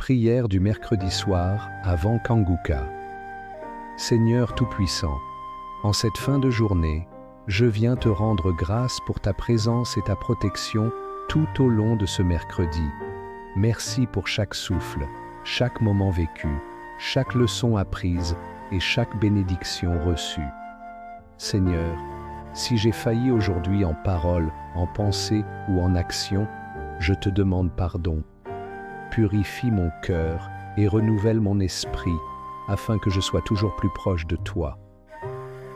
Prière du mercredi soir avant Kanguka. Seigneur Tout-Puissant, en cette fin de journée, je viens te rendre grâce pour ta présence et ta protection tout au long de ce mercredi. Merci pour chaque souffle, chaque moment vécu, chaque leçon apprise et chaque bénédiction reçue. Seigneur, si j'ai failli aujourd'hui en parole, en pensée ou en action, je te demande pardon. Purifie mon cœur et renouvelle mon esprit afin que je sois toujours plus proche de toi.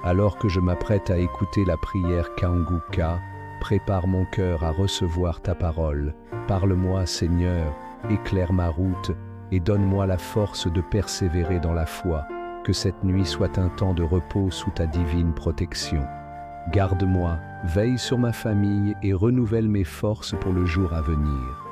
Alors que je m'apprête à écouter la prière Kanguka, prépare mon cœur à recevoir ta parole. Parle-moi, Seigneur, éclaire ma route et donne-moi la force de persévérer dans la foi. Que cette nuit soit un temps de repos sous ta divine protection. Garde-moi, veille sur ma famille et renouvelle mes forces pour le jour à venir.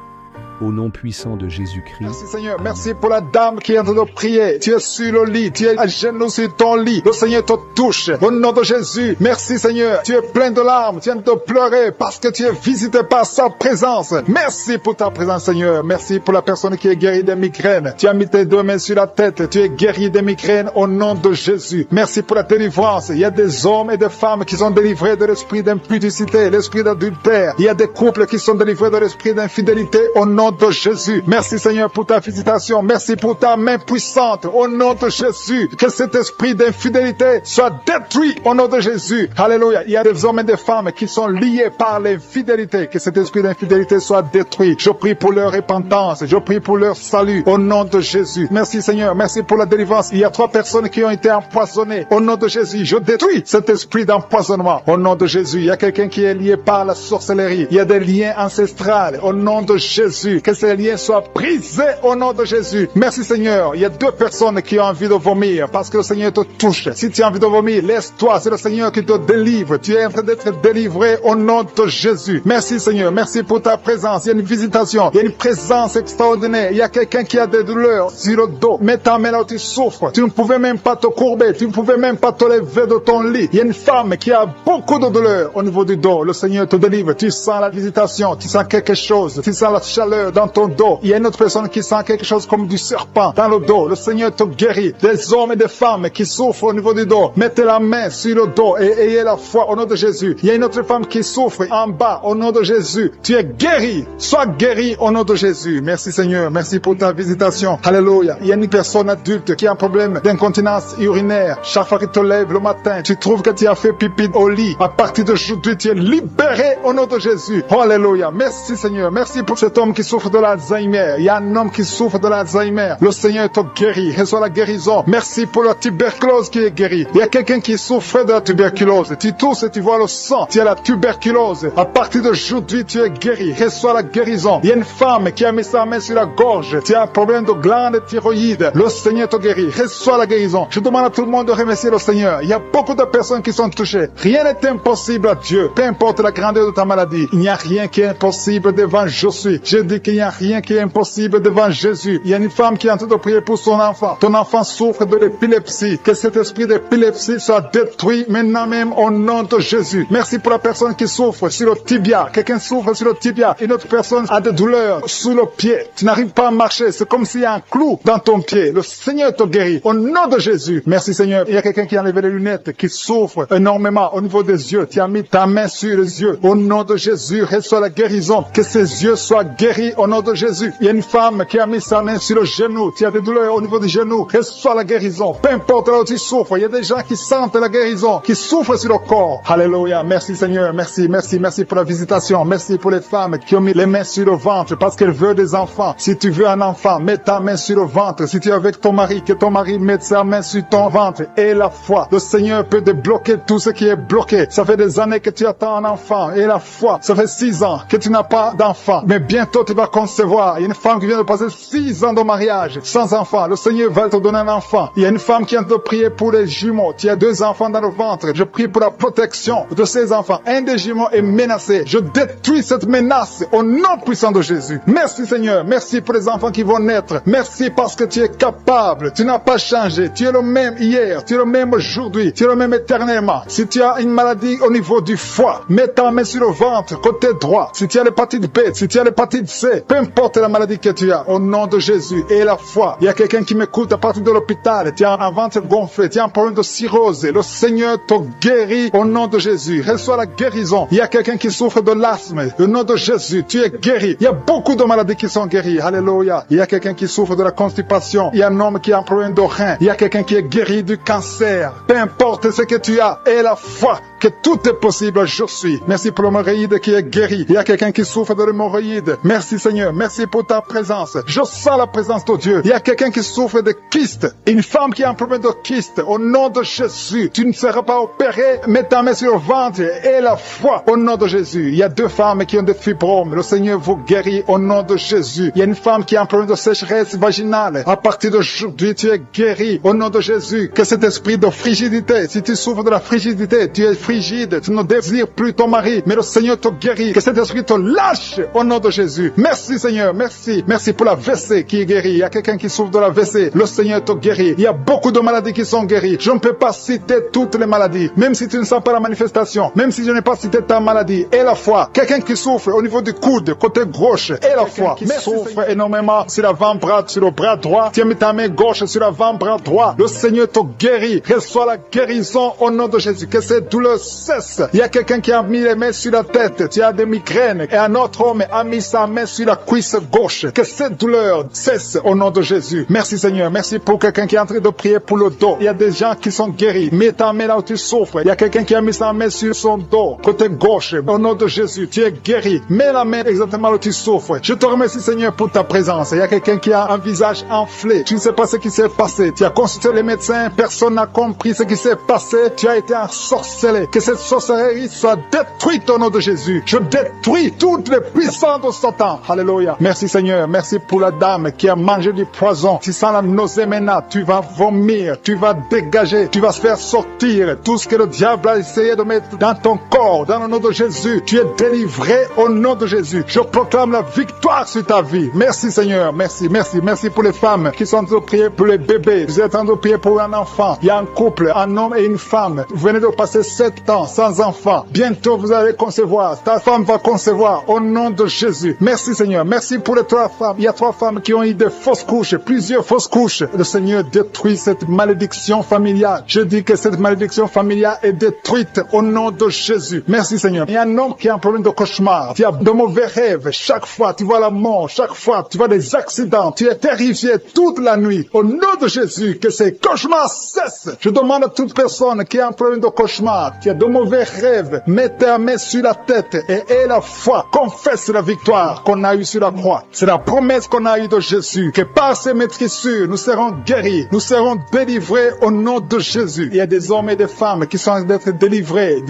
Au nom puissant de Jésus-Christ. Merci Seigneur, merci pour la dame qui est en train de prier. Tu es sur le lit, tu es à genoux sur ton lit. Le Seigneur te touche. Au nom de Jésus, merci Seigneur. Tu es plein de larmes, tu viens de pleurer parce que tu es visité par sa présence. Merci pour ta présence Seigneur. Merci pour la personne qui est guérie des migraines. Tu as mis tes deux mains sur la tête, tu es guéri des migraines au nom de Jésus. Merci pour la délivrance. Il y a des hommes et des femmes qui sont délivrés de l'esprit d'impudicité, l'esprit d'adultère. Il y a des couples qui sont délivrés de l'esprit d'infidélité au nom de Jésus. Merci Seigneur pour ta visitation. Merci pour ta main puissante. Au nom de Jésus, que cet esprit d'infidélité soit détruit au nom de Jésus. Alléluia. Il y a des hommes et des femmes qui sont liés par l'infidélité. Que cet esprit d'infidélité soit détruit. Je prie pour leur repentance. Je prie pour leur salut au nom de Jésus. Merci Seigneur. Merci pour la délivrance. Il y a 3 personnes qui ont été empoisonnées. Au nom de Jésus, je détruis cet esprit d'empoisonnement. Au nom de Jésus, il y a quelqu'un qui est lié par la sorcellerie. Il y a des liens ancestrales. Au nom de Jésus. Que ces liens soient brisés au nom de Jésus. Merci Seigneur. Il y a 2 personnes qui ont envie de vomir parce que le Seigneur te touche. Si tu as envie de vomir, laisse-toi. C'est le Seigneur qui te délivre. Tu es en train d'être délivré au nom de Jésus. Merci Seigneur. Merci pour ta présence. Il y a une visitation. Il y a une présence extraordinaire. Il y a quelqu'un qui a des douleurs sur le dos. Mets ta main là où tu souffres. Tu ne pouvais même pas te courber. Tu ne pouvais même pas te lever de ton lit. Il y a une femme qui a beaucoup de douleurs au niveau du dos. Le Seigneur te délivre. Tu sens la visitation. Tu sens quelque chose. Tu sens la chaleur dans ton dos. Il y a une autre personne qui sent quelque chose comme du serpent dans le dos. Le Seigneur te guérit. Des hommes et des femmes qui souffrent au niveau du dos. Mettez la main sur le dos et ayez la foi au nom de Jésus. Il y a une autre femme qui souffre en bas au nom de Jésus. Tu es guéri. Sois guéri au nom de Jésus. Merci Seigneur. Merci pour ta visitation. Alléluia. Il y a une personne adulte qui a un problème d'incontinence urinaire. Chaque fois que tu te lèves le matin, tu trouves que tu as fait pipi au lit. À partir d'aujourd'hui, tu es libéré au nom de Jésus. Oh, alléluia. Merci Seigneur. Merci pour cet homme qui souffre de l'Alzheimer. Il y a un homme qui souffre de l'Alzheimer. Le Seigneur te guérit. Reçois la guérison. Merci pour la tuberculose qui est guérie. Il y a quelqu'un qui souffre de la tuberculose. Tu tousses et tu vois le sang. Tu as la tuberculose. À partir d'aujourd'hui, tu es guéri. Reçois la guérison. Il y a une femme qui a mis sa main sur la gorge. Tu as un problème de glande thyroïde. Le Seigneur te guérit. Reçois la guérison. Je demande à tout le monde de remercier le Seigneur. Il y a beaucoup de personnes qui sont touchées. Rien n'est impossible à Dieu. Peu importe la grandeur de ta maladie. Il n'y a rien qui est impossible devant je suis. Je dis qu'il n'y a rien qui est impossible devant Jésus. Il y a une femme qui est en train de prier pour son enfant. Ton enfant souffre de l'épilepsie. Que cet esprit d'épilepsie soit détruit maintenant même au nom de Jésus. Merci pour la personne qui souffre sur le tibia. Quelqu'un souffre sur le tibia. Une autre personne a des douleurs sous le pied. Tu n'arrives pas à marcher. C'est comme s'il y a un clou dans ton pied. Le Seigneur te guérit au nom de Jésus. Merci Seigneur. Il y a quelqu'un qui a enlevé les lunettes, qui souffre énormément au niveau des yeux. Tu as mis ta main sur les yeux. Au nom de Jésus, reçois la guérison. Que ses yeux soient guéris au nom de Jésus. Il y a une femme qui a mis sa main sur le genou. Tu as des douleurs au niveau du genou. Reçois la guérison. Peu importe là où tu souffres. Il y a des gens qui sentent la guérison, qui souffrent sur le corps. Alléluia. Merci Seigneur. Merci, merci, merci pour la visitation. Merci pour les femmes qui ont mis les mains sur le ventre parce qu'elles veulent des enfants. Si tu veux un enfant, mets ta main sur le ventre. Si tu es avec ton mari, que ton mari mette sa main sur ton ventre. Et la foi. Le Seigneur peut débloquer tout ce qui est bloqué. Ça fait des années que tu attends un enfant. Et la foi. Ça fait 6 ans que tu n'as pas d'enfant. Mais bientôt tu vas concevoir. Il y a une femme qui vient de passer 6 ans de mariage sans enfant. Le Seigneur va te donner un enfant. Il y a une femme qui vient de prier pour les jumeaux. Tu as 2 enfants dans le ventre. Je prie pour la protection de ces enfants. Un des jumeaux est menacé. Je détruis cette menace au nom puissant de Jésus. Merci Seigneur. Merci pour les enfants qui vont naître. Merci parce que tu es capable. Tu n'as pas changé. Tu es le même hier. Tu es le même aujourd'hui. Tu es le même éternellement. Si tu as une maladie au niveau du foie, mets ta main sur le ventre, côté droit. Si tu as l'hépatite B, si tu as l'hépatite C, cancer, peu importe la maladie que tu as, au nom de Jésus, et la foi. Il y a quelqu'un qui m'écoute à partir de l'hôpital, tu as un ventre gonflé, tu as un problème de cirrhose, le Seigneur te guérit au nom de Jésus. Reçois la guérison. Il y a quelqu'un qui souffre de l'asthme, au nom de Jésus, tu es guéri. Il y a beaucoup de maladies qui sont guéries, alléluia. Il y a quelqu'un qui souffre de la constipation, il y a un homme qui a un problème de rein, il y a quelqu'un qui est guéri du cancer. Peu importe ce que tu as, et la foi que tout est possible, je suis. Merci pour l'hémorroïde qui est guéri. Il y a quelqu'un qui souffre de l'hémorroïde. Merci Seigneur, merci pour ta présence. Je sens la présence de Dieu. Il y a quelqu'un qui souffre de kyste, une femme qui a un problème de kyste. Au nom de Jésus, tu ne seras pas opéré. Mets ta main sur le ventre et la foi au nom de Jésus. Il y a 2 femmes qui ont des fibromes. Le Seigneur vous guérit au nom de Jésus. Il y a une femme qui a un problème de sécheresse vaginale. À partir d'aujourd'hui, tu es guéri au nom de Jésus. Que cet esprit de frigidité, si tu souffres de la frigidité, tu es frigide, tu ne désires plus ton mari, mais le Seigneur te guérit. Que cet esprit te lâche au nom de Jésus. Merci Seigneur, merci. Merci pour la WC qui est guérie. Il y a quelqu'un qui souffre de la WC. Le Seigneur te guérit. Il y a beaucoup de maladies qui sont guéries. Je ne peux pas citer toutes les maladies. Même si tu ne sens pas la manifestation, même si je n'ai pas cité ta maladie, et la foi. Quelqu'un qui souffre au niveau du coude, côté gauche, et la foi. Qui souffre énormément sur l'avant-bras, sur le bras droit. Tu as mis ta main gauche sur l'avant-bras droit. Le Seigneur te guérit. Reçois la guérison au nom de Jésus. Que cette douleur cesse. Il y a quelqu'un qui a mis les mains sur la tête. Tu as des migraines. Et un autre homme a mis sa main sur la cuisse gauche. Que cette douleur cesse au nom de Jésus. Merci Seigneur. Merci pour quelqu'un qui est en train de prier pour le dos. Il y a des gens qui sont guéris. Mets ta main là où tu souffres. Il y a quelqu'un qui a mis sa main sur son dos, côté gauche. Au nom de Jésus, tu es guéri. Mets la main exactement là où tu souffres. Je te remercie Seigneur pour ta présence. Il y a quelqu'un qui a un visage enflé. Tu ne sais pas ce qui s'est passé. Tu as consulté les médecins. Personne n'a compris ce qui s'est passé. Tu as été ensorcelé. Que cette sorcellerie soit détruite au nom de Jésus. Je détruis toutes les puissances de Satan. Alléluia. Merci Seigneur. Merci pour la dame qui a mangé du poison. Tu sens la nausée maintenant. Tu vas vomir. Tu vas dégager. Tu vas se faire sortir tout ce que le diable a essayé de mettre dans ton corps. Dans le nom de Jésus. Tu es délivré au nom de Jésus. Je proclame la victoire sur ta vie. Merci Seigneur. Merci, merci, merci pour les femmes qui sont en train de prier pour les bébés. Vous êtes en train de prier pour un enfant. Il y a un couple, un homme et une femme. Vous venez de passer 7 ans sans enfant. Bientôt vous allez concevoir. Ta femme va concevoir au nom de Jésus. Merci Seigneur. Merci pour les 3 femmes. Il y a 3 femmes qui ont eu des fausses couches, plusieurs fausses couches. Le Seigneur détruit cette malédiction familiale. Je dis que cette malédiction familiale est détruite au nom de Jésus. Merci Seigneur. Il y a un homme qui a un problème de cauchemar. Tu as de mauvais rêves. Chaque fois tu vois la mort. Chaque fois tu vois des accidents. Tu es terrifié toute la nuit. Au nom de Jésus, que ces cauchemars cessent. Je demande à toute personne qui a un problème de cauchemar, qui a de mauvais rêves, mets ta main sur la tête et aie la foi. Confesse la victoire qu'on a eue sur la croix. C'est la promesse qu'on a eue de Jésus, que par ces maîtrissures, nous serons guéris, nous serons délivrés au nom de Jésus. Il y a des hommes et des femmes qui sont en train d'être délivrés,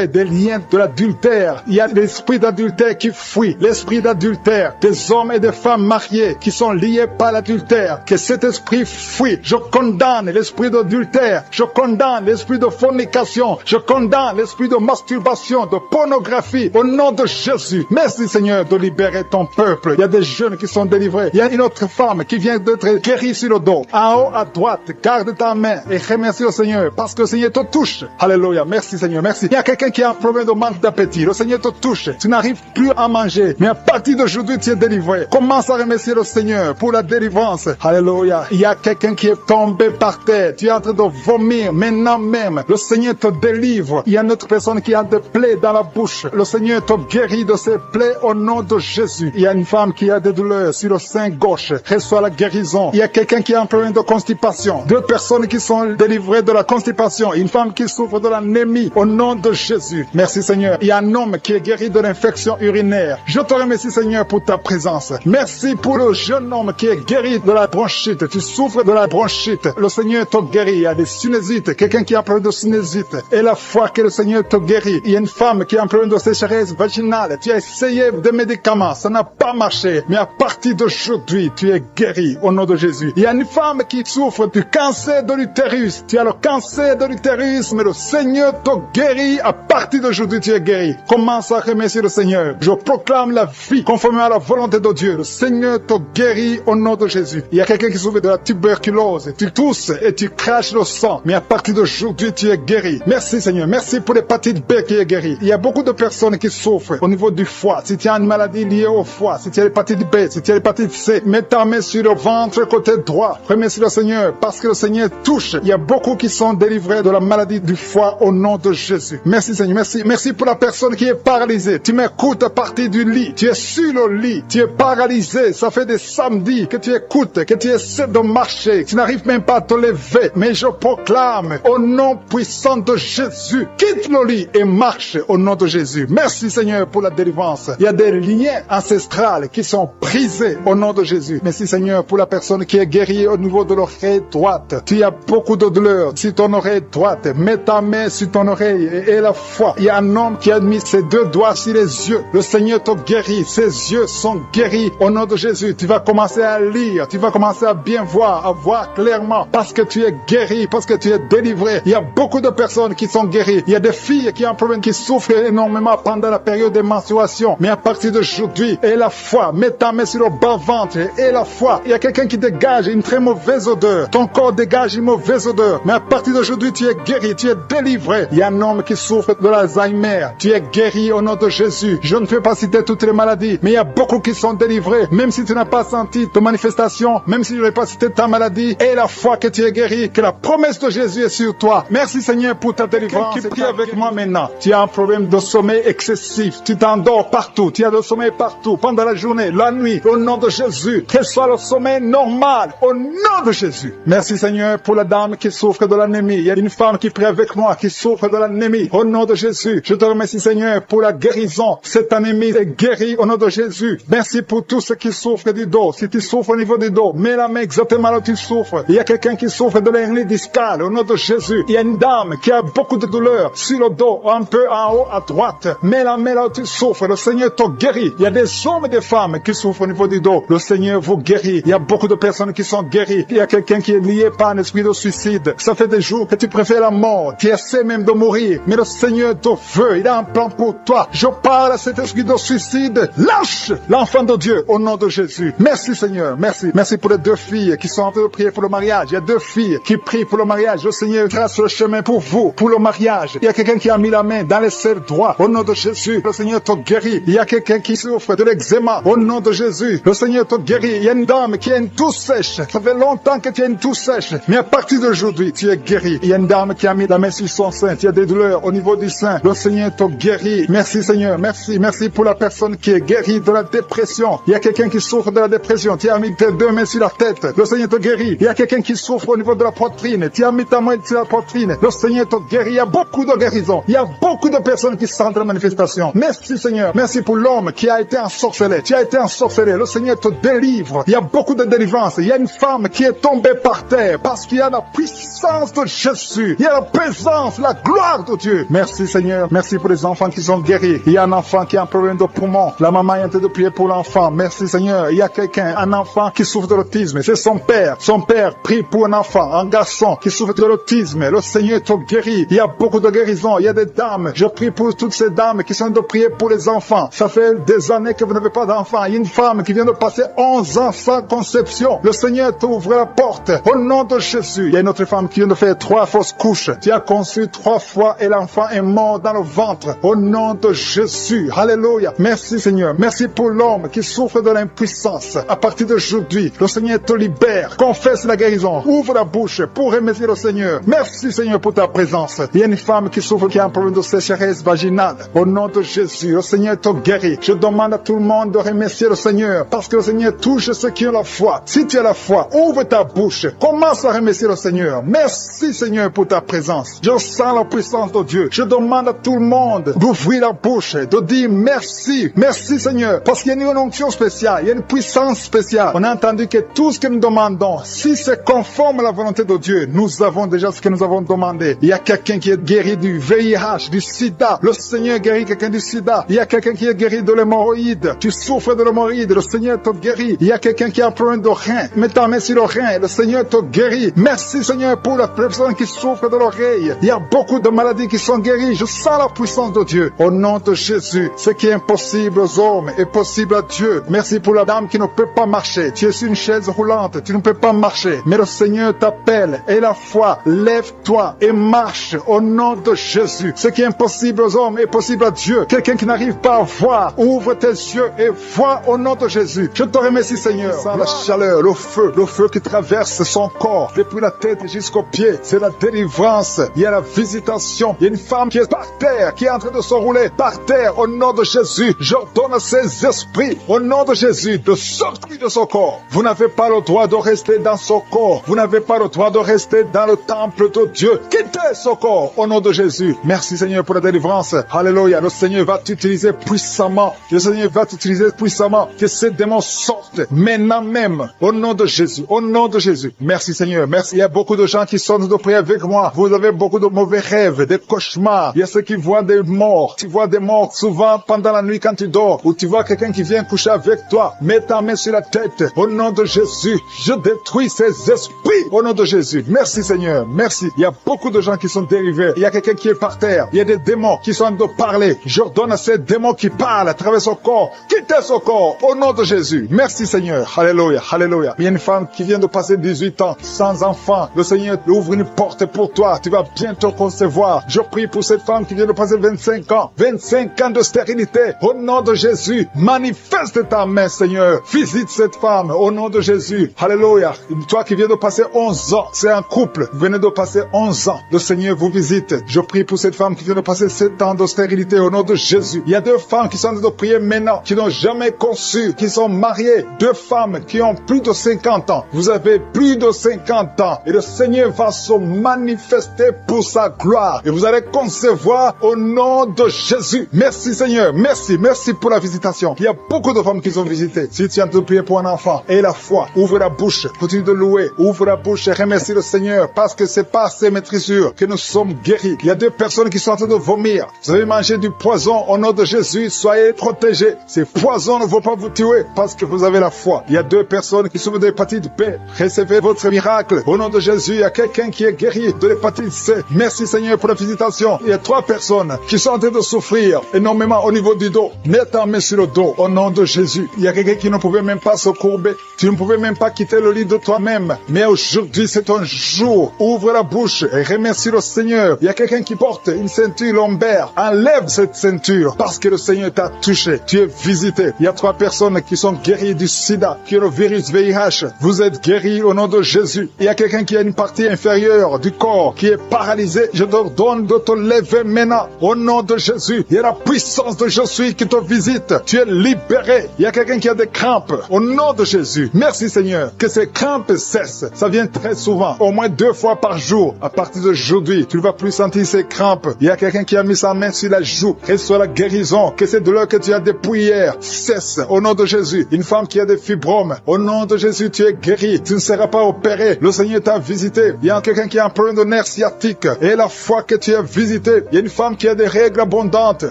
des liens de l'adultère. Il y a l'esprit d'adultère qui fuit, l'esprit d'adultère, des hommes et des femmes mariés qui sont liés par l'adultère. Que cet esprit fuit. Je condamne l'esprit d'adultère, je condamne l'esprit de fornication, je condamne l'esprit de masturbation, de pornographie, au nom de Jésus. Merci Seigneur de libérer ton peuple. Il y a des jeunes qui sont délivrés. Il y a une autre femme qui vient d'être guérie sur le dos. En haut à droite, garde ta main et remercie le Seigneur parce que le Seigneur te touche. Alléluia. Merci Seigneur. Merci. Il y a quelqu'un qui a un problème de manque d'appétit. Le Seigneur te touche. Tu n'arrives plus à manger. Mais à partir d'aujourd'hui, tu es délivré. Commence à remercier le Seigneur pour la délivrance. Alléluia. Il y a quelqu'un qui est tombé par terre. Tu es en train de vomir maintenant même. Le Seigneur te délivre. Il y a une autre personne qui a des plaies dans la bouche. Le Seigneur te guérit de ces plaies au nom de Jésus. Il y a une femme qui a des douleurs sur le sein gauche. Reçoit la guérison. Il y a quelqu'un qui a un problème de constipation. 2 personnes qui sont délivrées de la constipation. Une femme qui souffre de l'anémie au nom de Jésus. Merci Seigneur. Il y a un homme qui est guéri de l'infection urinaire. Je te remercie Seigneur pour ta présence. Merci pour le jeune homme qui est guéri de la bronchite. Tu souffres de la bronchite. Le Seigneur te guérit. Il y a des sinusites. Quelqu'un qui a un problème de sinusite. Et la foi que le Seigneur te guérit. Il y a une femme qui a un problème de sécheresse vaginale. Tu as essayé des médicaments. Ça n'a pas marché. Mais à partir d'aujourd'hui, tu es guéri au nom de Jésus. Il y a une femme qui souffre du cancer de l'utérus. Tu as le cancer de l'utérus, mais le Seigneur te guérit. À partir d'aujourd'hui, tu es guéri. Commence à remercier le Seigneur. Je proclame la vie conformément à la volonté de Dieu. Le Seigneur te guérit au nom de Jésus. Il y a quelqu'un qui souffre de la tuberculose. Tu tousses et tu craches le sang. Mais à partir d'aujourd'hui, tu es guéri. Merci Seigneur. Merci pour l'hépatite B qui est guérie. Il y a beaucoup de personnes qui souffrent au niveau du foie. Si tu as une maladie maladie liée au foie, si tu as l'hépatite B, si tu as l'hépatite C, mets ta main sur le ventre côté droit. Remercie le Seigneur parce que le Seigneur touche. Il y a beaucoup qui sont délivrés de la maladie du foie au nom de Jésus. Merci Seigneur, merci. Merci pour la personne qui est paralysée. Tu m'écoutes à partir du lit. Tu es sur le lit. Tu es paralysé. Ça fait des samedis que tu écoutes, que tu essaies de marcher. Tu n'arrives même pas à te lever. Mais je proclame au nom puissant de Jésus, quitte le lit et marche au nom de Jésus. Merci Seigneur pour la délivrance. Il y a des liens ancestrales qui sont brisés au nom de Jésus. Merci Seigneur pour la personne qui est guérie au niveau de l'oreille droite. Tu as beaucoup de douleur sur ton oreille droite. Mets ta main sur ton oreille et la foi. Il y a un homme qui a mis ses 2 doigts sur les yeux. Le Seigneur te guérit. Ses yeux sont guéris au nom de Jésus. Tu vas commencer à lire. Tu vas commencer à bien voir, à voir clairement parce que tu es guéri, parce que tu es délivré. Il y a beaucoup de personnes qui sont guéries. Il y a des filles qui ont un problème, qui souffrent énormément pendant la période de menstruation. Mais à partir d'aujourd'hui, et la foi, mets ta main sur le bas-ventre et la foi. Il y a quelqu'un qui dégage une très mauvaise odeur. Ton corps dégage une mauvaise odeur. Mais à partir d'aujourd'hui, tu es guéri, tu es délivré. Il y a un homme qui souffre de l'Alzheimer. Tu es guéri au nom de Jésus. Je ne fais pas citer toutes les maladies, mais il y a beaucoup qui sont délivrés. Même si tu n'as pas senti de manifestation, même si je n'ai pas cité ta maladie, et la foi que tu es guéri, que la promesse de Jésus est sur toi. Merci Seigneur pour ta délivrance. Qui prie avec moi maintenant. Tu as un problème de sommeil excessif. Tu t'endors partout. Tu as le sommeil partout. Pendant la journée, la nuit, au nom de Jésus. Que soit le sommeil normal. Au nom de Jésus. Merci Seigneur pour la dame qui souffre de l'anémie. Il y a une femme qui prie avec moi qui souffre de l'anémie. Au nom de Jésus. Je te remercie Seigneur pour la guérison. Cette anémie est guérie au nom de Jésus. Merci pour tous ceux qui souffrent du dos. Si tu souffres au niveau du dos, mets la main exactement là où tu souffres. Il y a quelqu'un qui souffre de l'hernie discale. Au nom de Jésus. Il y a une dame qui a beaucoup de douleur sur le dos, un peu en haut à droite. Mets la main là où tu souffres. Le Seigneur te guérit. Il y a des hommes et des femmes qui souffrent au niveau du dos. Le Seigneur vous guérit. Il y a beaucoup de personnes qui sont guéries. Il y a quelqu'un qui est lié par un esprit de suicide. Ça fait des jours que tu préfères la mort. Tu essaies même de mourir. Mais le Seigneur te veut. Il a un plan pour toi. Je parle à cet esprit de suicide. Lâche l'enfant de Dieu au nom de Jésus. Merci Seigneur. Merci. Merci pour les 2 filles qui sont en train de prier pour le mariage. Il y a 2 filles qui prient pour le mariage. Le Seigneur trace le chemin pour vous, pour le mariage. Il y a quelqu'un qui a mis la main dans les selles droits. Au nom de Jésus, le Seigneur te guérit. Il y a quelqu'un qui souffre de l'eczéma. Au nom de Jésus, le Seigneur te guérit. Il y a une dame qui a une toux sèche. Ça fait longtemps que tu as une toux sèche. Mais à partir d'aujourd'hui, tu es guéri. Il y a une dame qui a mis la main sur son sein. Tu as des douleurs au niveau du sein. Le Seigneur te guérit. Merci Seigneur. Merci. Merci pour la personne qui est guérie de la dépression. Il y a quelqu'un qui souffre de la dépression. Tu as mis tes 2 mains sur la tête. Le Seigneur te guérit. Il y a quelqu'un qui souffre au niveau de la poitrine. Tu as mis ta main sur la poitrine. Le Seigneur te guérit. Il y a beaucoup de guérisons. Il y a beaucoup de personnes qui sentent la manifestation. Merci Seigneur. Merci pour l'homme qui a été ensorcelé. Tu as été ensorcelé. Le Seigneur te délivre. Il y a beaucoup de délivrance. Il y a une femme qui est tombée par terre parce qu'il y a la puissance de Jésus. Il y a la présence, la gloire de Dieu. Merci Seigneur. Merci pour les enfants qui sont guéris. Il y a un enfant qui a un problème de poumon. La maman est en train de prier pour l'enfant. Merci Seigneur. Il y a quelqu'un, un enfant qui souffre de l'autisme. C'est son père. Son père prie pour un enfant, un garçon qui souffre de l'autisme. Le Seigneur te guérit. Il y a beaucoup de guérisons. Il y a des dames. Je prie pour toutes ces dames qui sont en train de prier pour les enfants. Ça fait des années que vous n'avez pas d'enfants. Il y a une femme qui vient de passer 11 ans sans conception. Le Seigneur t'ouvre la porte. Au nom de Jésus. Il y a une autre femme qui vient de faire 3 fausses couches. Tu as conçu 3 fois et l'enfant est mort dans le ventre. Au nom de Jésus. Alléluia. Merci Seigneur. Merci pour l'homme qui souffre de l'impuissance. À partir d'aujourd'hui, le Seigneur te libère. Confesse la guérison. Ouvre la bouche pour remercier le Seigneur. Merci Seigneur pour ta présence. Il y a une femme qui souffre, qui a un problème de sécheresse vaginale. Au nom de Jésus, le Seigneur te guérit. Je demande à tout le monde de remercier le Seigneur parce que le Seigneur touche ceux qui ont la foi. Si tu as la foi, ouvre ta bouche. Commence à remercier le Seigneur. Merci Seigneur pour ta présence. Je sens la puissance de Dieu. Je demande à tout le monde d'ouvrir la bouche, de dire merci. Merci Seigneur. Parce qu'il y a une onction spéciale. Il y a une puissance spéciale. On a entendu que tout ce que nous demandons, si c'est conforme à la volonté de Dieu, nous avons déjà ce que nous avons demandé. Il y a quelqu'un qui est guéri du VIH, du sida. Le Seigneur guérit quelqu'un du sida. Il y a quelqu'un qui est guéri de l'hémorroïde. Tu souffres de l'hémorroïde. Le Seigneur te guérit. Il y a quelqu'un qui a un problème de rein. Mets ta main sur le rein. Le Seigneur te guérit. Merci Seigneur pour la personne qui souffre de l'oreille. Il y a beaucoup de maladies qui sont guéries. Je sens la puissance de Dieu. Au nom de Jésus, ce qui est impossible aux hommes est possible à Dieu. Merci pour la dame qui ne peut pas marcher. Tu es sur une chaise roulante. Tu ne peux pas marcher. Mais le Seigneur t'appelle. Et la foi, lève-toi et marche au nom de Jésus. Ce qui est impossible aux hommes est possible à Dieu. Quelqu'un qui n'arrive pas à voir, Ouvre tes yeux et vois au nom de Jésus. Je te remercie, Seigneur. Sans la chaleur, le feu qui traverse son corps, depuis la tête jusqu'aux pieds. C'est la délivrance. Il y a la visitation. Il y a une femme qui est par terre, qui est en train de se rouler par terre. Au nom de Jésus, j'ordonne à ces esprits, au nom de Jésus, de sortir de son corps. Vous n'avez pas le droit de rester dans son corps. Vous n'avez pas le droit de rester dans le temple de Dieu. Quittez son corps, au nom de Jésus. Merci, Seigneur, pour la délivrance. Alléluia. Le Seigneur va t'utiliser puissamment. Le Seigneur va t'utiliser puissamment. Que ces démons sortent maintenant même, au nom de Jésus. Au nom de Jésus. Merci, Seigneur. Merci. Il y a beaucoup de gens qui sont de prier avec moi. Vous avez beaucoup de mauvais rêves, des cauchemars. Il y a ceux qui voient des morts. Tu vois des morts souvent pendant la nuit quand tu dors. Ou tu vois quelqu'un qui vient coucher avec toi. Mets ta main sur la tête. Au nom de Jésus. Je détruis ces esprits. Au nom de Jésus. Merci, Seigneur. Merci. Il y a beaucoup de gens qui sont dérivés. Il y a quelqu'un qui est par terre. Il y a des démons qui sont en train de parler. J'ordonne à ces démons qui parlent à travers son corps. Quittez son corps. Au nom de Jésus. Merci, Seigneur. Alléluia. Alléluia. Il y a une femme qui vient de passer 18 ans sans enfant. Le Seigneur ouvre une porte pour toi. Tu vas bientôt concevoir. Je prie pour cette femme qui vient de passer 25 ans. 25 ans de stérilité. Au nom de Jésus. Manifeste ta main, Seigneur. Visite cette femme. Au nom de Jésus. Alléluia. Toi qui viens de passer 11 ans. C'est un couple. Vous venez de passer 11 ans. Le Seigneur vous visite. Je prie pour cette femme qui vient de passer 7 ans de stérilité. Au nom de Jésus. Il y a 2 femmes qui sont en train de prier maintenant. Qui n'ont jamais conçu. Qui sont mariées. 2 femmes qui ont plus de 50 ans. Vous avez plus de 50 ans. Et le Seigneur va se manifester pour sa gloire. Et vous allez concevoir au nom de Jésus. Merci, Seigneur. Merci. Merci pour la visitation. Il y a beaucoup de femmes qui sont visitées. Si tu es en train de prier pour un enfant, aie la foi. Ouvre la bouche. Continue de louer. Ouvre la bouche et remercie le Seigneur. Parce que c'est par ces maîtrisures que nous sommes guéris. Il y a 2 personnes qui sont en train de vomir. Vous avez mangé du poison au nom de Jésus. Soyez protégés. Ces poisons ne vont pas vous tuer parce que vous avez la foi. Il y a 2 personnes qui souffrent de l'hépatite B. Recevez votre miracle. Au nom de Jésus, il y a quelqu'un qui est guéri de l'hépatite C. Merci, Seigneur, pour la visitation. Il y a 3 personnes qui sont en train de souffrir énormément au niveau du dos. Mets ta main sur le dos au nom de Jésus. Il y a quelqu'un qui ne pouvait même pas se courber. Tu ne pouvais même pas quitter le lit de toi-même. Mais aujourd'hui, c'est ton jour. Ouvre la bouche et remercie le Seigneur. Il y a quelqu'un qui porte une ceinture lombaire. Enlève cette ceinture parce que le Seigneur t'a touché. Tu es visité. Il y a 3 personnes qui sont guéries du sida, qui ont le virus VIH. Vous êtes guéris au nom de Jésus. Il y a quelqu'un qui a une partie inférieure du corps qui est paralysée. Je te donne de te lever maintenant au nom de Jésus. Il y a la puissance de Je suis qui te visite. Tu es libéré. Il y a quelqu'un qui a des crampes au nom de Jésus. Merci, Seigneur. Que ces crampes cessent. Ça vient très souvent, au moins 2 fois par jour. À partir d'aujourd'hui, tu ne vas plus sentir ces crampes. Il y a quelqu'un qui a mis sa main sur la joue. Reçois la guérison. Que ces douleurs que tu as depuis hier cessent au nom de Jésus. Une femme qui a des fibromes. Au nom de Jésus, tu es guéri. Tu ne seras pas opéré. Le Seigneur t'a visité. Il y a quelqu'un qui a un problème de nerf sciatique. Et la foi que tu as visité. Il y a une femme qui a des règles abondantes.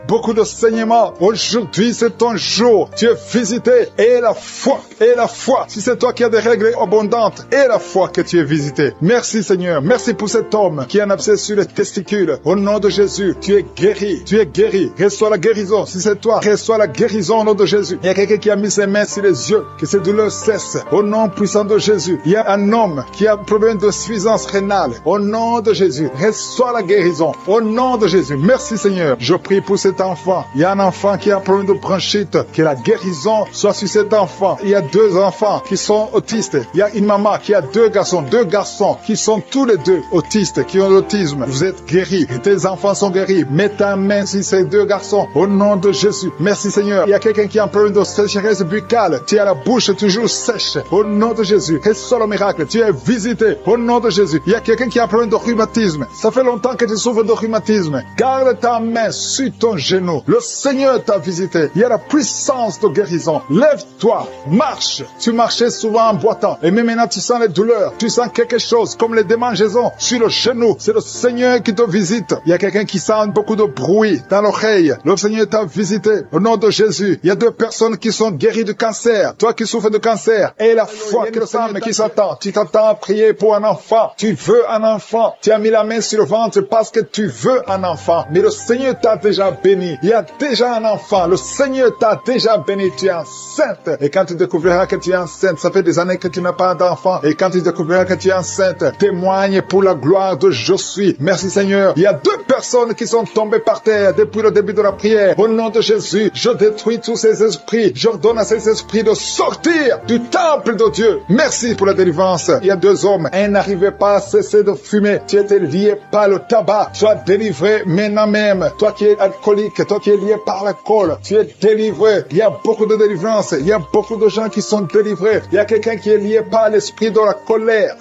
Beaucoup de saignements. Aujourd'hui, c'est ton jour. Tu es visité. Et la foi. Et la foi. Si c'est toi qui as des règles abondantes. Et la foi que tu es visité. Merci, Seigneur. Merci pour cet homme qui a un abcès sur les testicules. Au nom de Jésus, tu es guéri. Tu es guéri. Reçois la guérison. Si c'est toi, reçois la guérison au nom de Jésus. Il y a quelqu'un qui a mis ses mains sur les yeux. Que ces douleurs cessent. Au nom puissant de Jésus. Il y a un homme qui a un problème de suffisance rénale. Au nom de Jésus. Reçois la guérison. Au nom de Jésus. Merci, Seigneur. Je prie pour cet enfant. Il y a un enfant qui a un problème de bronchite. Que la guérison soit sur cet enfant. Il y a 2 enfants qui sont autistes. Il y a une maman qui a 2 garçons qui sont tous les 2 autistes, qui ont l'autisme. Vous êtes guéris. Tes enfants sont guéris. Mets ta main sur ces 2 garçons. Au nom de Jésus. Merci, Seigneur. Il y a quelqu'un qui a un problème de sécheresse buccale. Tu as la bouche toujours sèche. Au nom de Jésus. Reçois le miracle. Tu es visité. Au nom de Jésus. Il y a quelqu'un qui a un problème de rhumatisme. Ça fait longtemps que tu souffres de rhumatisme. Garde ta main sur ton genou. Le Seigneur t'a visité. Il y a la puissance de guérison. Lève-toi. Marche. Tu marchais souvent en boitant. Et même maintenant, tu sens les douleurs. Tu sens quelque chose comme les démangeaisons sur le genou. C'est le Seigneur qui te visite. Il y a quelqu'un qui sent beaucoup de bruit dans l'oreille. Le Seigneur t'a visité. Au nom de Jésus. Il y a 2 personnes qui sont guéries du cancer. Toi qui souffres de cancer. Et la foi que le Seigneur qui s'attend. Tu t'attends à prier pour un enfant. Tu veux un enfant. Tu as mis la main sur le ventre parce que tu veux un enfant. Mais le Seigneur t'a déjà béni. Il y a déjà un enfant. Le Seigneur t'a déjà béni. Tu es enceinte. Et quand tu découvriras que tu es enceinte, ça fait des années que tu n'as pas d'enfant. Et quand tu découvriras que tu es enceinte, témoigne pour la gloire de Je suis. Merci, Seigneur. Il y a 2 personnes qui sont tombées par terre depuis le début de la prière. Au nom de Jésus, Jésus, je détruis tous ces esprits. J'ordonne à ces esprits de sortir du temple de Dieu. Merci pour la délivrance. Il y a 2 hommes. Un n'arrivait pas à cesser de fumer. Tu étais lié par le tabac. Sois délivré maintenant même. Toi qui es alcoolique, toi qui es lié par l'alcool, tu es délivré. Il y a beaucoup de délivrance. Il y a beaucoup de gens qui sont délivrés. Il y a quelqu'un qui est lié par l'esprit de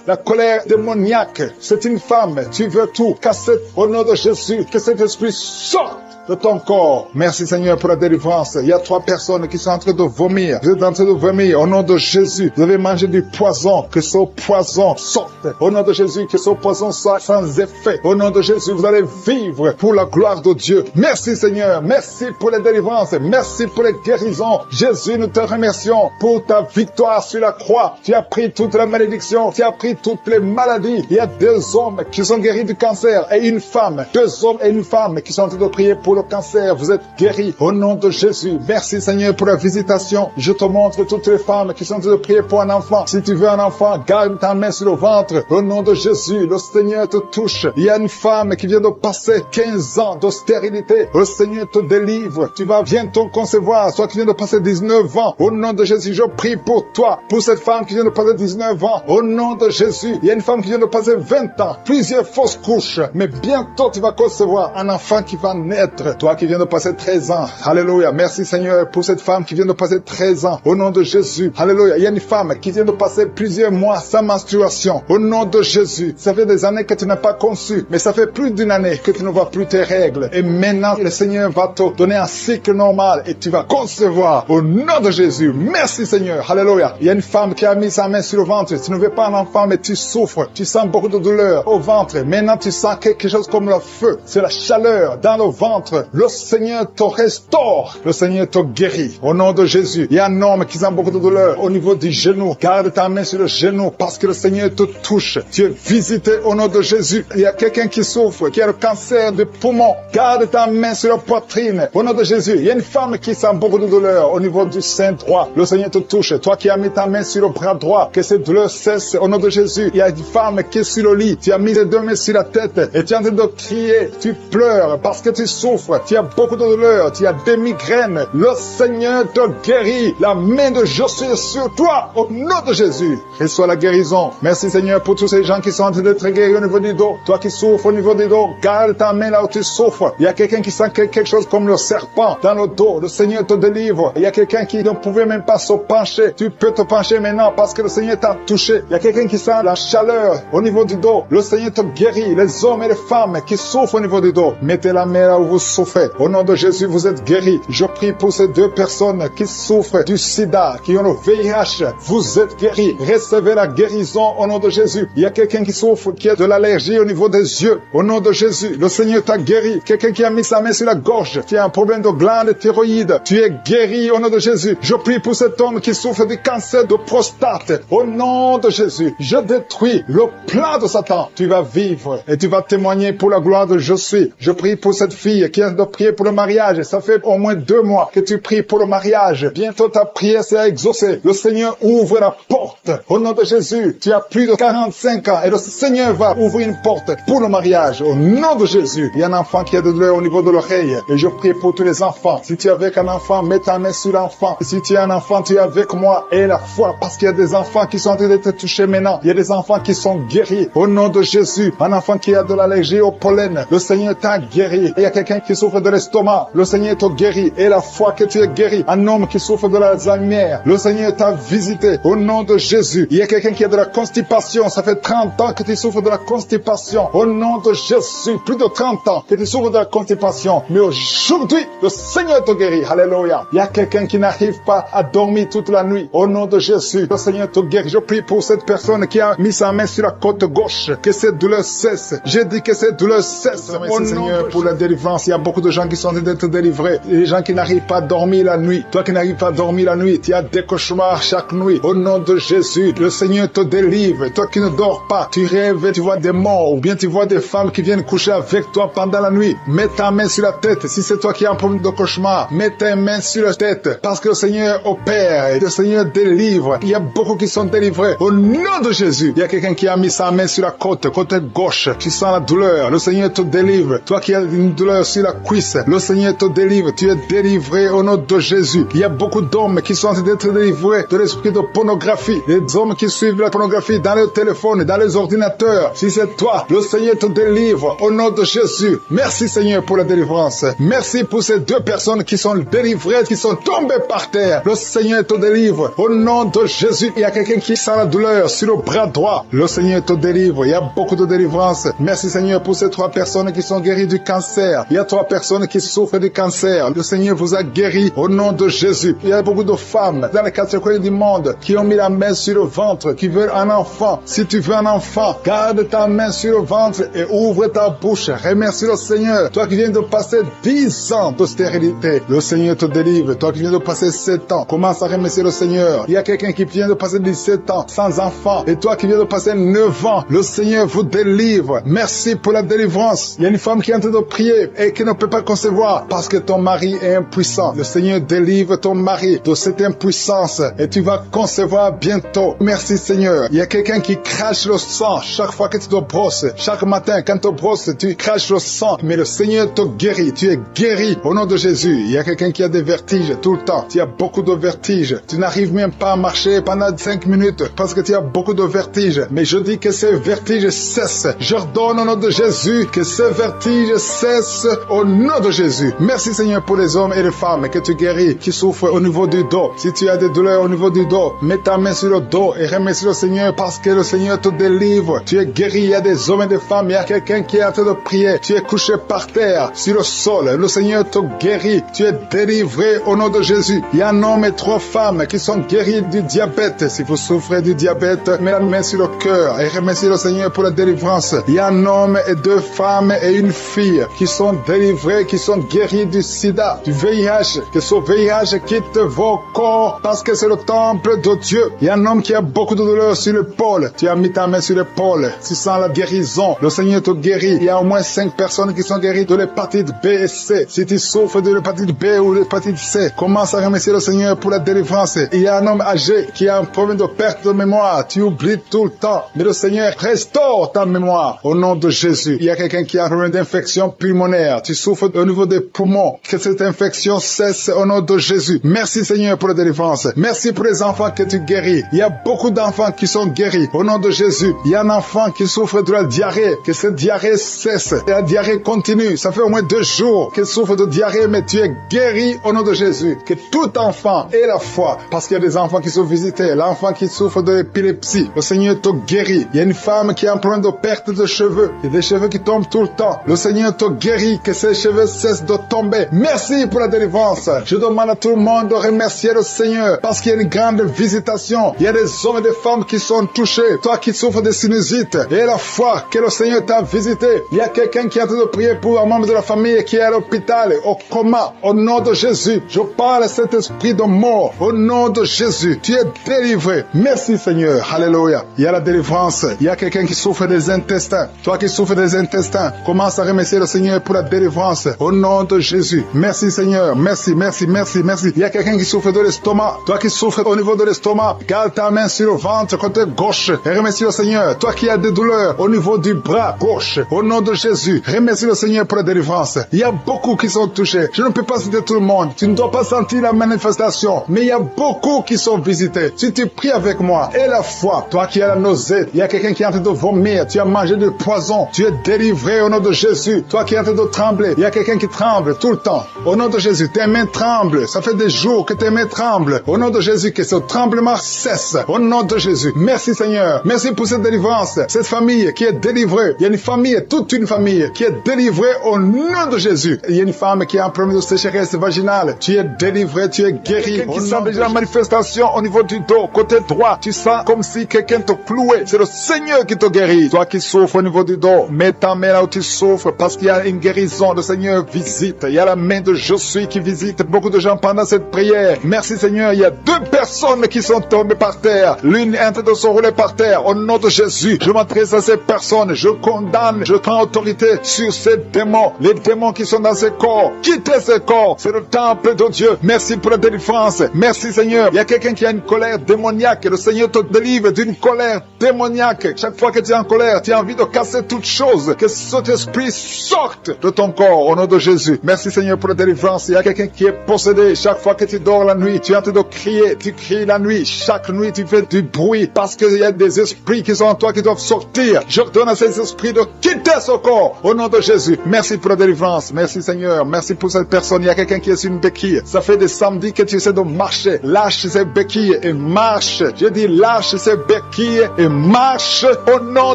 la colère démoniaque. C'est une femme. Tu veux tout casser au nom de Jésus. Que cet esprit sorte de ton corps. Merci Seigneur pour la délivrance. Il y a 3 personnes qui sont en train de vomir. Vous êtes en train de vomir au nom de Jésus. Vous avez mangé du poison. Que ce poison sorte. Au nom de Jésus, que ce poison soit sans effet. Au nom de Jésus, vous allez vivre pour la gloire de Dieu. Merci Seigneur. Merci pour la délivrance. Merci pour les guérisons. Jésus, nous te remercions pour ta victoire sur la croix. Tu as pris toute la malédiction. Tu as pris toutes les maladies. Il y a 2 hommes qui sont guéris du cancer et une femme. 2 hommes et une femme qui sont en train de prier pour le cancer. Vous êtes guéris au nom de Jésus. Merci Seigneur pour la visitation. Je te montre toutes les femmes qui sont en train de prier pour un enfant. Si tu veux un enfant, garde ta main sur le ventre. Au nom de Jésus, le Seigneur te touche. Il y a une femme qui vient de passer 15 ans de stérilité. Le Seigneur te délivre. Tu vas bientôt concevoir. Toi qui viens de passer 19 ans. Au nom de Jésus, je prie pour toi. Pour cette femme qui vient de passer 19 ans. Au nom de Jésus, il y a une femme qui vient de passer 20 ans. Plusieurs fausses couches. Mais bientôt tu vas concevoir un enfant qui va naître. Toi qui viens de passer 13 ans. Alléluia. Merci Seigneur pour cette femme qui vient de passer 13 ans. Au nom de Jésus. Alléluia. Il y a une femme qui vient de passer plusieurs mois sans menstruation. Au nom de Jésus. Ça fait des années que tu n'as pas conçu. Mais ça fait plus d'une année que tu ne vois plus tes règles. Et maintenant, le Seigneur va te donner un cycle normal et tu vas concevoir. Au nom de Jésus. Merci Seigneur. Alléluia. Il y a une femme qui a mis sa main sur le ventre. Tu ne veux pas un enfant, mais tu souffres. Tu sens beaucoup de douleur au ventre. Maintenant, tu sens quelque chose comme le feu. C'est la chaleur dans le ventre. Le Seigneur te restaure. Le Seigneur te guérit. Au nom de Jésus. Il y a un homme qui sent beaucoup de douleur au niveau du genou. Garde ta main sur le genou parce que le Seigneur te touche. Tu es visité au nom de Jésus. Il y a quelqu'un qui souffre, qui a le cancer du poumon. Garde ta main sur la poitrine. Au nom de Jésus. Il y a une femme qui sent beaucoup de douleur au niveau du sein droit. Le Seigneur te touche. Toi qui as mis ta main sur le bras droit, que cette douleur cesse au nom de Jésus. Il y a une femme qui est sur le lit. Tu as mis les 2 mains sur la tête et tu es en train de crier. Tu pleures parce que tu souffres. Tu as beaucoup de douleur. Tu as des migraines. Le Seigneur te guérit. La main de Josué est sur toi. Au nom de Jésus. Reçois la guérison. Merci Seigneur pour tous ces gens qui sont en train d'être guéris au niveau du dos. Toi qui souffres au niveau du dos, garde ta main là où tu souffres. Il y a quelqu'un qui sent quelque chose comme le serpent dans le dos. Le Seigneur te délivre. Il y a quelqu'un qui ne pouvait même pas se pencher. Tu peux te pencher maintenant parce que le Seigneur t'a touché. Il y a quelqu'un qui sent la chaleur au niveau du dos. Le Seigneur te guérit. Les hommes et les femmes qui souffrent au niveau du dos, mettez la main là où vous souffrez. Au nom de Jésus, vous êtes guéris. Je prie pour ces 2 personnes qui souffrent du sida, qui ont le VIH. Vous êtes guéris. Recevez la guérison au nom de Jésus. Il y a quelqu'un qui souffre, qui a de l'allergie au niveau des yeux. Au nom de Jésus, le Seigneur t'a guéri. Quelqu'un qui a mis sa main sur la gorge, qui a un problème de glande thyroïde. Tu es guéri au nom de Jésus. Je prie pour cet homme qui souffre du cancer de prostate. Au nom de Jésus, je détruis le plan de Satan. Tu vas vivre et tu vas témoigner pour la gloire de Je suis. Je prie pour cette fille qui a de prier pour le mariage. Ça fait au moins 2 mois que tu pries pour le mariage. Bientôt ta prière sera exaucée. Le Seigneur ouvre la porte. Au nom de Jésus, tu as plus de 45 ans et le Seigneur va ouvrir une porte pour le mariage. Au nom de Jésus, il y a un enfant qui a de douleur au niveau de l'oreille. Et je prie pour tous les enfants. Si tu es avec un enfant, mets ta main sur l'enfant. Si tu es un enfant, tu es avec moi. Et la foi, parce qu'il y a des enfants qui sont en train d'être touchés maintenant. Il y a des enfants qui sont guéris. Au nom de Jésus, un enfant qui a de l'allergie au pollen, le Seigneur t'a guéri. Et il y a quelqu'un qui souffre de l'estomac, le Seigneur t'a guéri. Et la foi que tu es guéri. Un homme qui souffre de l'Alzheimer, le Seigneur t'a visité. Au nom de Jésus, il y a quelqu'un qui a de la constipation. Ça fait 30 ans que tu souffres de la constipation. Au nom de Jésus, plus de 30 ans que tu souffres de la constipation. Mais aujourd'hui, le Seigneur te guérit. Alléluia. Il y a quelqu'un qui n'arrive pas à dormir toute la nuit. Au nom de Jésus, le Seigneur te guérit. Je prie pour cette personne qui a mis sa main sur la côte gauche. Que cette douleur cesse. J'ai dit que cette douleur cesse. Au nom Seigneur, pour la délivrance, il y a beaucoup de gens qui sont en train d'être délivrés. Les gens qui n'arrivent pas à dormir la nuit. Toi qui n'arrives pas à dormir la nuit, tu as des cauchemars chaque nuit. Au nom de Jésus, le Seigneur te délivre. Toi qui ne dors pas, tu rêves, tu vois des morts, ou bien tu vois des femmes qui viennent coucher avec toi pendant la nuit. Mets ta main sur la tête. Si c'est toi qui as un problème de cauchemar, mets ta main sur la tête. Parce que le Seigneur opère, et le Seigneur délivre. Il y a beaucoup qui sont délivrés. Au nom de Jésus, il y a quelqu'un qui a mis sa main sur la côte gauche. Tu sens la douleur. Le Seigneur te délivre. Toi qui as une douleur sur la cuisse. Le Seigneur te délivre. Tu es délivré au nom de Jésus. Il y a beaucoup d'hommes qui sont en train d'être délivrés de l'esprit de pornographie. Les hommes qui suivent la pornographie dans les téléphones, dans les ordinateurs. Si c'est toi, le Seigneur te délivre au nom de Jésus. Merci Seigneur pour la délivrance. Merci pour ces deux personnes qui sont délivrées, qui sont tombées par terre. Le Seigneur te délivre au nom de Jésus. Il y a quelqu'un qui sent la douleur sur le bras droit. Le Seigneur te délivre. Il y a beaucoup de délivrance. Merci Seigneur pour ces 3 personnes qui sont guéries du cancer. Il y a 3 personnes qui souffrent du cancer. Le Seigneur vous a guéri au nom de Jésus. Il y a beaucoup de femmes dans les 4 coins du monde qui ont mis la main sur le ventre, qui veulent un enfant. Si tu veux un enfant, garde ta main sur le ventre et ouvre ta bouche. Remercie le Seigneur. Toi qui viens de passer 10 ans de stérilité, le Seigneur te délivre. Toi qui viens de passer 7 ans, commence à remercier le Seigneur. Il y a quelqu'un qui vient de passer 17 ans sans enfant. Et toi qui viens de passer 9 ans, le Seigneur vous délivre. Merci pour la délivrance. Il y a une femme qui est en train de prier et qui ne peut pas concevoir parce que ton mari est impuissant. Le Seigneur délivre ton mari de cette impuissance et tu vas concevoir bientôt. Merci Seigneur. Il y a quelqu'un qui crache le sang chaque fois que tu te brosses. Chaque matin, quand tu te brosses, tu craches le sang. Mais le Seigneur te guérit. Tu es guéri au nom de Jésus. Il y a quelqu'un qui a des vertiges tout le temps. Tu as beaucoup de vertiges. Tu n'arrives même pas à marcher pendant 5 minutes parce que tu as beaucoup de vertiges. Mais je dis que ces vertiges cessent. J'ordonne au nom de Jésus que ces vertiges cessent au nom de Jésus. Merci Seigneur pour les hommes et les femmes que tu guéris, qui souffrent au niveau du dos. Si tu as des douleurs au niveau du dos, mets ta main sur le dos et remercie le Seigneur parce que le Seigneur te délivre. Tu es guéri. Il y a des hommes et des femmes. Il y a quelqu'un qui est en train de prier. Tu es couché par terre, sur le sol. Le Seigneur te guérit. Tu es délivré au nom de Jésus. Il y a un homme et 3 femmes qui sont guéris du diabète. Si vous souffrez du diabète, mets la main sur le cœur et remercie le Seigneur pour la délivrance. Il y a un homme et 2 femmes et une fille qui sont délivrés, qui sont guéris du sida, du VIH. Que ce VIH quitte vos corps parce que c'est le temple de Dieu. Il y a un homme qui a beaucoup de douleur sur l'épaule. Tu as mis ta main sur l'épaule. Tu sens la guérison. Le Seigneur te guérit. Il y a au moins 5 personnes qui sont guéries de l'hépatite B et C. Si tu souffres de l'hépatite B ou l'hépatite C, commence à remercier le Seigneur pour la délivrance. Il y a un homme âgé qui a un problème de perte de mémoire. Tu oublies tout le temps. Mais le Seigneur restaure ta mémoire au nom de Jésus. Il y a quelqu'un qui a un problème d'infection pulmonaire. Tu souffres au niveau des poumons. Que cette infection cesse au nom de Jésus. Merci Seigneur pour la délivrance. Merci pour les enfants que tu guéris. Il y a beaucoup d'enfants qui sont guéris au nom de Jésus. Il y a un enfant qui souffre de la diarrhée. Que cette diarrhée cesse. Et la diarrhée continue. Ça fait au moins 2 jours qu'il souffre de diarrhée, mais tu es guéri au nom de Jésus. Que tout enfant ait la foi. Parce qu'il y a des enfants qui sont visités. L'enfant qui souffre de l'épilepsie. Le Seigneur te guérit. Il y a une femme qui a un problème de perte de cheveux. Il y a des cheveux qui tombent tout le temps. Le Seigneur te guérit. Que ces cheveux cessent de tomber. Merci pour la délivrance. Je demande à tout le monde de remercier le Seigneur parce qu'il y a une grande visitation. Il y a des hommes et des femmes qui sont touchés. Toi qui souffres de sinusite et la foi que le Seigneur t'a visité. Il y a quelqu'un qui est en train de prier pour un membre de la famille qui est à l'hôpital, au coma. Au nom de Jésus, je parle à cet esprit de mort. Au nom de Jésus, tu es délivré. Merci Seigneur. Alléluia. Il y a la délivrance. Il y a quelqu'un qui souffre des intestins. Toi qui souffres des intestins, commence à remercier le Seigneur pour la délivrance. Au nom de Jésus. Merci Seigneur. Merci, merci, merci, merci. Il y a quelqu'un qui souffre de l'estomac. Toi qui souffres au niveau de l'estomac, garde ta main sur le ventre côté gauche et remercie le Seigneur. Toi qui as des douleurs au niveau du bras gauche, au nom de Jésus, remercie le Seigneur pour la délivrance. Il y a beaucoup qui sont touchés. Je ne peux pas citer tout le monde. Tu ne dois pas sentir la manifestation, mais il y a beaucoup qui sont visités. Si tu pries avec moi et la foi, toi qui as la nausée, il y a quelqu'un qui est en train de vomir, tu as mangé du poison, tu es délivré au nom de Jésus. Toi qui es en train de trembler, il y a quelqu'un qui tremble tout le temps. Au nom de Jésus, tes mains tremblent. Ça fait des jours que tes mains tremblent. Au nom de Jésus, que ce tremblement cesse. Au nom de Jésus. Merci Seigneur. Merci pour cette délivrance. Cette famille qui est délivrée. Il y a une famille, toute une famille qui est délivrée au nom de Jésus. Il y a une femme qui a un problème de sécheresse vaginale. Tu es délivré, tu es guéri. Qui sent déjà la manifestation au niveau du dos, côté droit. Tu sens comme si quelqu'un te clouait. C'est le Seigneur qui te guérit. Toi qui souffres au niveau du dos, mets ta main là où tu souffres parce qu'il y a une guérison. Le Seigneur visite. Il y a la main de Je suis qui visite beaucoup de gens pendant cette prière. Merci Seigneur. Il y a 2 personnes qui sont tombées par terre. L'une est en train de se rouler par terre. Au nom de Jésus, je m'adresse à ces personnes. Je condamne, je prends autorité sur ces démons. Les démons qui sont dans ces corps. Quittez ces corps. C'est le temple de Dieu. Merci pour la délivrance. Merci Seigneur. Il y a quelqu'un qui a une colère démoniaque. Le Seigneur te délivre d'une colère démoniaque. Chaque fois que tu es en colère, tu as envie de casser toute chose. Que cet esprit sorte de ton corps au nom de Jésus. Merci Seigneur pour la délivrance. Il y a quelqu'un qui est possédé. Chaque fois que tu dors la nuit, tu es en train de crier. Tu cries la nuit. Chaque nuit, tu fais du bruit parce qu'il y a des esprits qui sont en toi qui doivent sortir. J'ordonne à ces esprits de quitter ce corps au nom de Jésus. Merci pour la délivrance. Merci Seigneur. Merci pour cette personne. Il y a quelqu'un qui est sur une béquille. Ça fait des samedis que tu essaies de marcher. Lâche ces béquilles et marche. Je dis lâche ces béquilles et marche au nom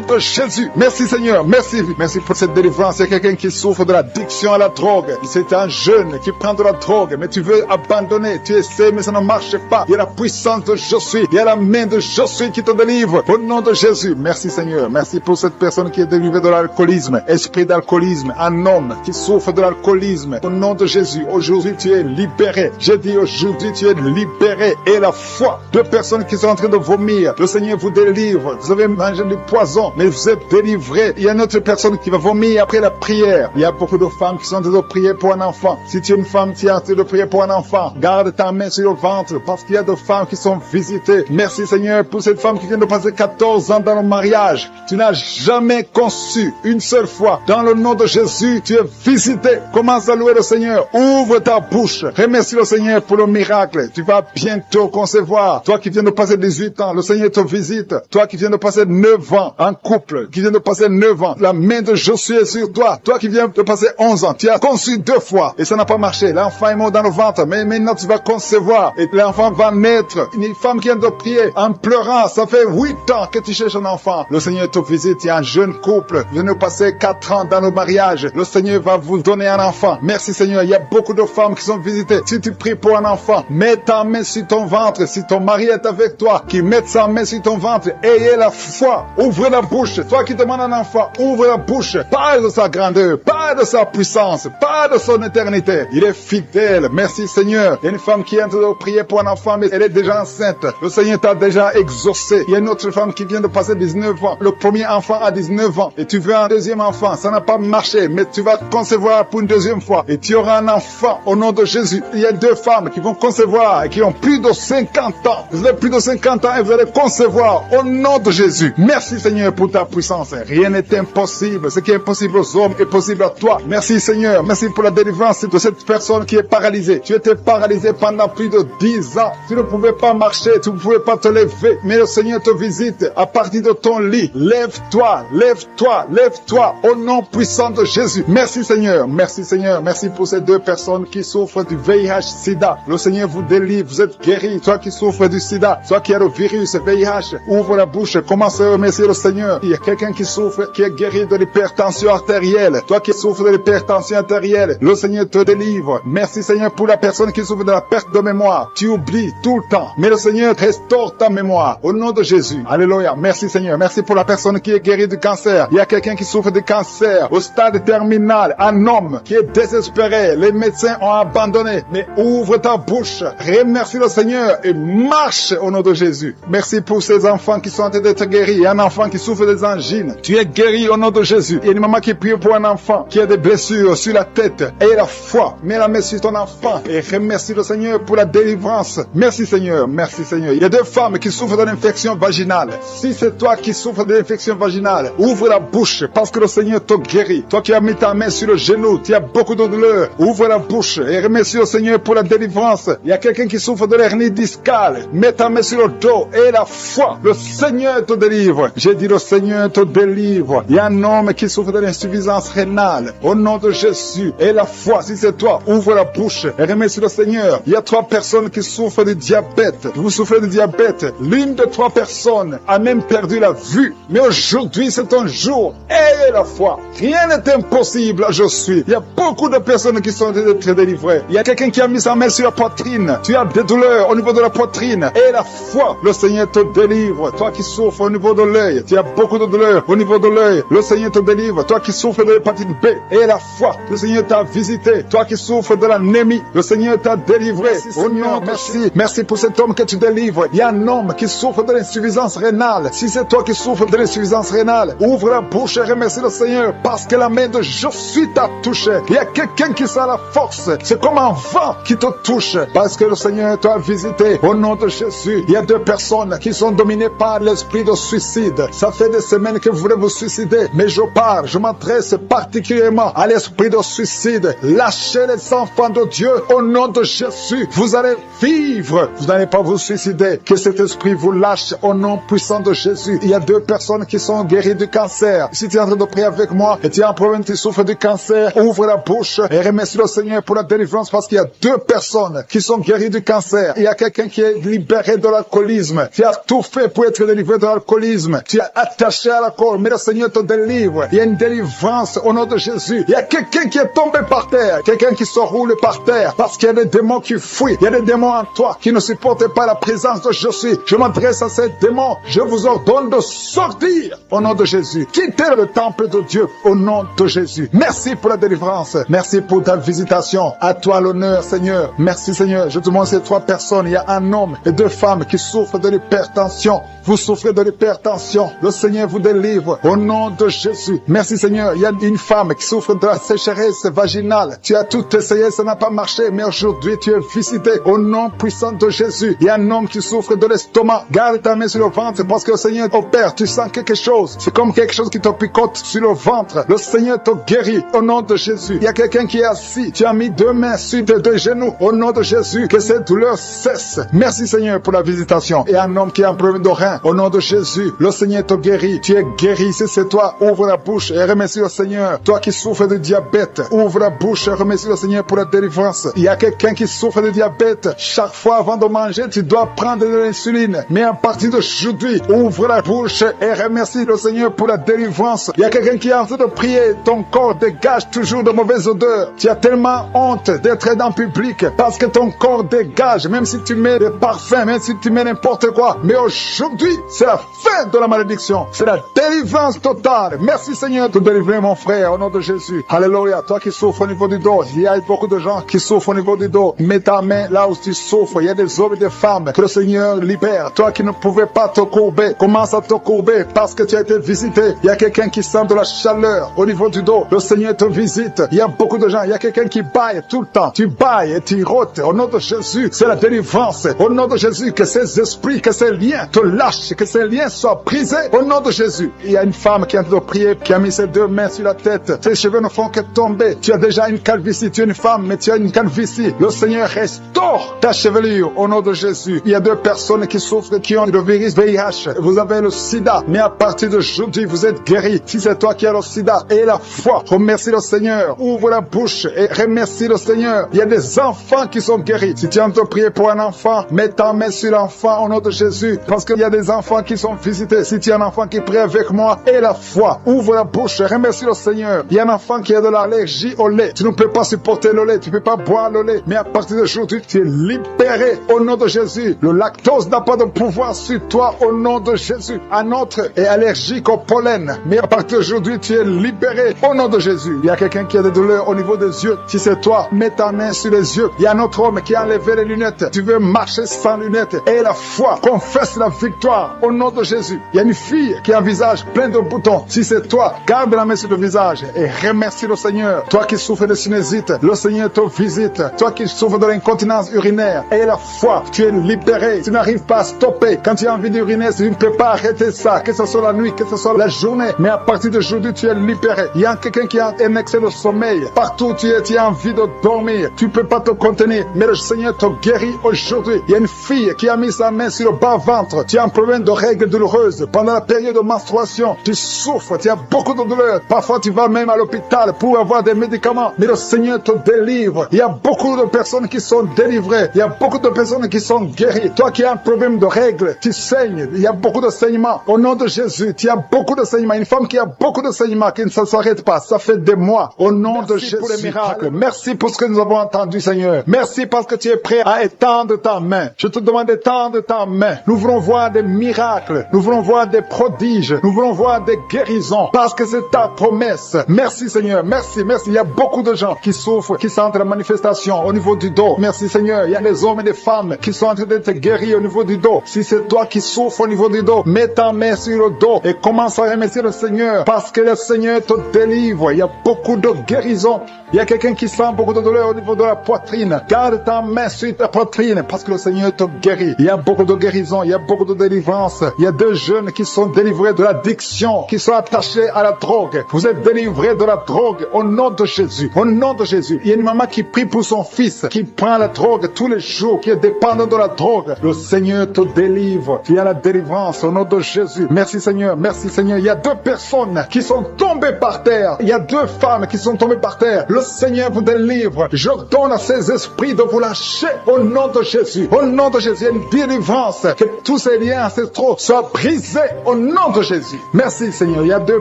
de Jésus. Merci Seigneur. Merci. Merci pour cette délivrance. Il y a quelqu'un qui souffre de l'addiction à la drogue. C'est un jeune qui prend de la drogue, mais tu veux abandonner. Tu essaies, mais ça ne marche pas. Il y a la puissance de je suis. Il y a la main de je suis qui te délivre. Au nom de Jésus. Merci Seigneur. Merci pour cette personne qui est délivrée de l'alcoolisme. Esprit d'alcoolisme. Un homme qui souffre de l'alcoolisme. Au nom de Jésus. Aujourd'hui, tu es libéré. J'ai dit aujourd'hui, tu es libéré. Et la foi. Deux personnes qui sont en train de vomir. Le Seigneur vous délivre. Vous avez mangé du poison, mais vous êtes délivré. Il y a une autre personne qui va vomir après la prière. Il y a beaucoup de femmes qui sont en train de prier pour un enfant. Si tu es une femme qui est en train de prier pour un enfant, garde ta main sur le ventre parce qu'il y a des femmes qui sont visitées. Merci Seigneur pour cette femme qui vient de passer 14 ans dans le mariage. Tu n'as jamais conçu une seule fois. Dans le nom de Jésus, tu es visité. Commence à louer le Seigneur. Ouvre ta bouche. Remercie le Seigneur pour le miracle. Tu vas bientôt concevoir. Toi qui viens de passer 18 ans, le Seigneur te visite. Toi qui viens de passer 9 ans en couple, qui viens de passer 9 ans, la main de Josué est sur toi. Toi qui viens de passer 11 ans, tu as conçu 2 fois et ça n'a pas marché. L'enfant est mort dans le ventre, mais maintenant tu vas concevoir et l'enfant va naître. Une femme qui vient de prier en pleurant, ça fait 8 ans que tu cherches un enfant. Le Seigneur te visite. Il y a un jeune couple qui vient de passer 4 ans dans le mariage. Le Seigneur va vous donner un enfant. Merci Seigneur. Il y a beaucoup de femmes qui sont visitées. Si tu pries pour un enfant, mets ta main sur ton ventre. Si ton mari est avec toi, qu'il mette sa main sur ton ventre. Ayez la foi. Ouvre la bouche. Toi qui demandes un enfant, ouvre la bouche. Parle de sa grandeur. Parle de sa puissance. Parle de son éternité. Il est fidèle. Merci Seigneur. Il y a une femme qui est en train de prier pour un enfant, mais elle est déjà enceinte. Le Seigneur t'a déjà exaucé. Il y a une autre femme qui vient de passer 19 ans. Le premier enfant a 19 ans. Et tu veux un deuxième enfant. Ça n'a pas marché, mais tu vas concevoir pour une deuxième fois. Et tu auras un enfant au nom de Jésus. Il y a 2 femmes qui vont concevoir et qui ont plus de 50 ans. Vous avez plus de 50 ans et vous allez concevoir au nom de Jésus. Merci Seigneur pour ta puissance. Rien n'est impossible. Ce qui est impossible aux hommes est possible à toi. Merci Seigneur. Merci pour la délivrance de cette personne qui est paralysée. Tu étais paralysé pendant plus de 10 ans. Tu ne pouvais pas marcher. Tu ne pouvais pas te lever. Mais le Seigneur te visite à partir de ton lit. Lève-toi, lève-toi, lève-toi au nom puissant de Jésus. Merci Seigneur. Merci Seigneur. Merci pour ces 2 personnes qui souffrent du VIH-Sida. Le Seigneur vous délivre. Vous êtes guéris. Toi qui souffres du Sida, toi qui as le virus VIH, ouvre la bouche. Commence à remercier le Seigneur. Il y a quelqu'un qui souffre, qui est guéri de l'hypertension artérielle. Toi qui souffres de l'hypertension artérielle, le Seigneur te délivre. Merci Seigneur pour la personne qui souffre de la perte de mémoire. Tu oublies tout le temps. Mais le Seigneur restaure ta mémoire. Au nom de Jésus. Alléluia. Merci Seigneur. Merci pour la personne qui est guérie du cancer. Il y a quelqu'un qui souffre de cancer au stade terminal. Un homme qui est désespéré. Les médecins ont abandonné. Mais ouvre ta bouche. Remercie le Seigneur et marche au nom de Jésus. Merci pour ces enfants qui sont en train d'être guéris. Il y a un enfant qui souffre des angines. Tu es guéri au nom de Jésus. Il y a une maman qui prie pour un enfant qui a des blessures sur la tête. Aie la foi. Mets la main sur ton enfant et remercie le Seigneur pour la délivrance. Merci Seigneur. Merci Seigneur. Il y a 2 femmes qui souffrent de l'infection vaginale. Si c'est toi qui souffres de l'infection vaginale, ouvre la bouche parce que le Seigneur te guérit. Toi qui as mis ta main sur le genou, tu as beaucoup de douleur. Ouvre la bouche et remercie le Seigneur pour la délivrance. Il y a quelqu'un qui souffre de l'hernie discale. Mets ta main sur le dos et la foi. Le Seigneur te délivre. J'ai dit le Seigneur te délivre. Il y a un homme qui souffre de l'insuffisance rénale. Au nom de Jésus. Et la foi, si c'est toi, ouvre la bouche et remercie le Seigneur. Il y a 3 personnes qui souffrent de diabète. Vous souffrez de diabète. L'une de 3 personnes a même perdu la vue. Mais aujourd'hui, c'est un jour. Ayez la foi. Rien n'est impossible. Je suis. Il y a beaucoup de personnes qui sont très délivrées. Il y a quelqu'un qui a mis sa main sur la poitrine. Tu as des douleurs au niveau de la poitrine. Et la foi, le Seigneur te délivre. Toi qui souffres au niveau de l'œil, tu as beaucoup de douleurs au niveau de l'œil. Le Seigneur te délivre. Toi qui souffres de l'hépatite B. Et la foi, le Seigneur t'a visité. Toi qui souffres de l'anémie, le Seigneur t'a délivré. Oh non, merci. Merci pour cet homme que tu délivres. Il y a un homme qui souffre de l'insuffisance rénale. Si c'est toi qui souffres de l'insuffisance rénale, ouvre la bouche et remercie le Seigneur parce que la main de je suis t'a touché. Il y a quelqu'un qui sent la force. C'est comme un vent qui te touche parce que le Seigneur t'a visité. Au nom de Jésus, il y a 2 personnes qui sont dominées par l'esprit de suicide. Ça fait des semaines que vous voulez vous suicider, mais je parle, je m'adresse particulièrement maintenant à l'esprit de suicide. Lâchez les enfants de Dieu au nom de Jésus. Vous allez vivre. Vous n'allez pas vous suicider. Que cet esprit vous lâche au nom puissant de Jésus. Il y a 2 personnes qui sont guéries du cancer. Si tu es en train de prier avec moi et tu as un problème, tu souffres du cancer, ouvre la bouche et remercie le Seigneur pour la délivrance parce qu'il y a 2 personnes qui sont guéries du cancer. Il y a quelqu'un qui est libéré de l'alcoolisme. Tu as tout fait pour être délivré de l'alcoolisme. Tu es attaché à l'alcool, mais le Seigneur te délivre. Il y a une délivrance au nom de Jésus. Il y a quelqu'un qui est tombé par terre, quelqu'un qui se roule par terre parce qu'il y a des démons qui fuient. Il y a des démons en toi qui ne supportent pas la présence de Jésus. Je m'adresse à ces démons. Je vous ordonne de sortir au nom de Jésus. Quittez le temple de Dieu au nom de Jésus. Merci pour la délivrance. Merci pour ta visitation. À toi l'honneur, Seigneur. Merci, Seigneur. Je te demande ces 3 personnes. Il y a un homme et 2 femmes qui souffrent de l'hypertension. Vous souffrez de l'hypertension. Le Seigneur vous délivre au nom de Jésus. Merci, Seigneur. Il y a une femme qui souffre de la sécheresse vaginale. Tu as tout essayé, ça n'a pas marché, mais aujourd'hui tu es visité au nom puissant de Jésus. Il y a un homme qui souffre de l'estomac. Garde ta main sur le ventre parce que le Seigneur opère. Tu sens quelque chose. C'est comme quelque chose qui te picote sur le ventre. Le Seigneur te guérit au nom de Jésus. Il y a quelqu'un qui est assis. Tu as mis 2 mains sur tes 2 genoux au nom de Jésus. Que cette douleur cesse. Merci, Seigneur, pour la visitation. Et un homme qui a un problème de rein au nom de Jésus. Le Seigneur te guérit. Tu es guéri. Si c'est toi, ouvre la bouche et remercie le Seigneur. Toi qui souffres de diabète, ouvre la bouche et remercie le Seigneur pour la délivrance. Il y a quelqu'un qui souffre de diabète. Chaque fois avant de manger, tu dois prendre de l'insuline. Mais à partir d'aujourd'hui, ouvre la bouche et remercie le Seigneur pour la délivrance. Il y a quelqu'un qui est en train de prier. Ton corps dégage toujours de mauvaises odeurs. Tu as tellement honte d'être dans le public parce que ton corps dégage, même si tu mets des parfums, même si tu mets n'importe quoi. Mais aujourd'hui, c'est la fin de la malédiction. C'est la délivrance totale. Merci, Seigneur, de délivrer mon frère au nom de Jésus. Alléluia. Toi qui souffres au niveau du dos, il y a beaucoup de gens qui souffrent au niveau du dos. Mets ta main là où tu souffres. Il y a des hommes et des femmes que le Seigneur libère. Toi qui ne pouvais pas te courber, commence à te courber parce que tu as été visité. Il y a quelqu'un qui sent de la chaleur au niveau du dos. Le Seigneur te visite. Il y a beaucoup de gens. Il y a quelqu'un qui baille tout le temps. Tu bailles et tu rôtes. Au nom de Jésus, c'est la délivrance. Au nom de Jésus, que ces esprits, que ces liens te lâchent, que ces liens soient brisés. Au nom de Jésus. Il y a une femme qui est en train de prier, qui a mis ses 2 mains sur la tête. Ses cheveux ne font que tomber. Tu as déjà une calvitie. Tu es une femme, mais tu as une calvitie. Le Seigneur restaure ta chevelure au nom de Jésus. Il y a 2 personnes qui souffrent, qui ont le virus VIH. Vous avez le sida, mais à partir d'aujourd'hui, vous êtes guéris. Si c'est toi qui as le sida et la foi, remercie le Seigneur. Ouvre la bouche et remercie le Seigneur. Il y a des enfants qui sont guéris. Si tu es en train de prier pour un enfant, mets ta main sur l'enfant au nom de Jésus. Parce qu'il y a des enfants qui sont visités. Si tu es un enfant qui prie avec moi et la foi, ouvre la bouche et remercie le Seigneur. Il y a un enfant qui a de l'allergie au lait. Tu ne peux pas supporter le lait. Tu ne peux pas boire le lait. Mais à partir d'aujourd'hui, tu es libéré au nom de Jésus. Le lactose n'a pas de pouvoir sur toi au nom de Jésus. Un autre est allergique au pollen. Mais à partir d'aujourd'hui, tu es libéré au nom de Jésus. Il y a quelqu'un qui a des douleurs au niveau des yeux. Si c'est toi, mets ta main sur les yeux. Il y a un autre homme qui a enlevé les lunettes. Tu veux marcher sans lunettes. Et la foi, confesse la victoire au nom de Jésus. Il y a une fille qui a un visage plein de boutons. Si c'est toi, garde la main sur le visage et remercie le Seigneur. Toi qui souffres de sinusite, le Seigneur te visite. Toi qui souffres de l'incontinence urinaire, et la foi, tu es libéré. Tu n'arrives pas à stopper. Quand tu as envie d'uriner, tu ne peux pas arrêter ça, que ce soit la nuit, que ce soit la journée. Mais à partir d'aujourd'hui, tu es libéré. Il y a quelqu'un qui a un excès de sommeil. Partout où tu es, tu as envie de dormir. Tu ne peux pas te contenir, mais le Seigneur te guérit aujourd'hui. Il y a une fille qui a mis sa main sur le bas-ventre. Tu as un problème de règles douloureuses. Pendant la période de menstruation, tu souffres, tu as beaucoup de douleurs. Parfois, tu vas même à l'hôpital pour avoir des médicaments. Mais le Seigneur te délivre. Il y a beaucoup de personnes qui sont délivrées. Il y a beaucoup de personnes qui sont guéries. Toi qui as un problème de règles, tu saignes. Il y a beaucoup de saignements. Au nom de Jésus, tu as beaucoup de saignements. Une femme qui a beaucoup de saignements, qui ne s'arrête pas. Ça fait des mois. Au nom de Jésus. Merci pour les miracles. Merci pour ce que nous avons entendu, Seigneur. Merci parce que tu es prêt à étendre ta main. Je te demande d'étendre ta main. Nous voulons voir des miracles. Nous voulons voir des prodiges. Nous voulons voir des guérisons. Parce que c'est ta promesse. Merci, Seigneur. Merci, merci. Il y a beaucoup de gens qui souffrent, qui sentent la manifestation au niveau du dos. Merci, Seigneur. Il y a des hommes et des femmes qui sont en train d'être guéris au niveau du dos. Si c'est toi qui souffres au niveau du dos, mets ta main sur le dos et commence à remercier le Seigneur parce que le Seigneur te délivre. Il y a beaucoup de guérisons. Il y a quelqu'un qui sent beaucoup de douleur au niveau de la poitrine. Garde ta main sur ta poitrine parce que le Seigneur te guérit. Il y a beaucoup de guérisons, il y a beaucoup de délivrance. Il y a 2 jeunes qui sont délivrés de l'addiction, qui sont attachés à la drogue. Vous êtes délivrés de la drogue. Au nom de Jésus. Au nom de Jésus. Il y a une maman qui prie pour son fils, qui prend la drogue tous les jours, qui est dépendant de la drogue. Le Seigneur te délivre. Il y a la délivrance au nom de Jésus. Merci Seigneur. Merci Seigneur. Il y a 2 personnes qui sont tombées par terre. Il y a 2 femmes qui sont tombées par terre. Le Seigneur vous délivre. Je donne à ces esprits de vous lâcher au nom de Jésus. Au nom de Jésus. Il y a une délivrance. Que tous ces liens ancestraux soient brisés au nom de Jésus. Merci Seigneur. Il y a 2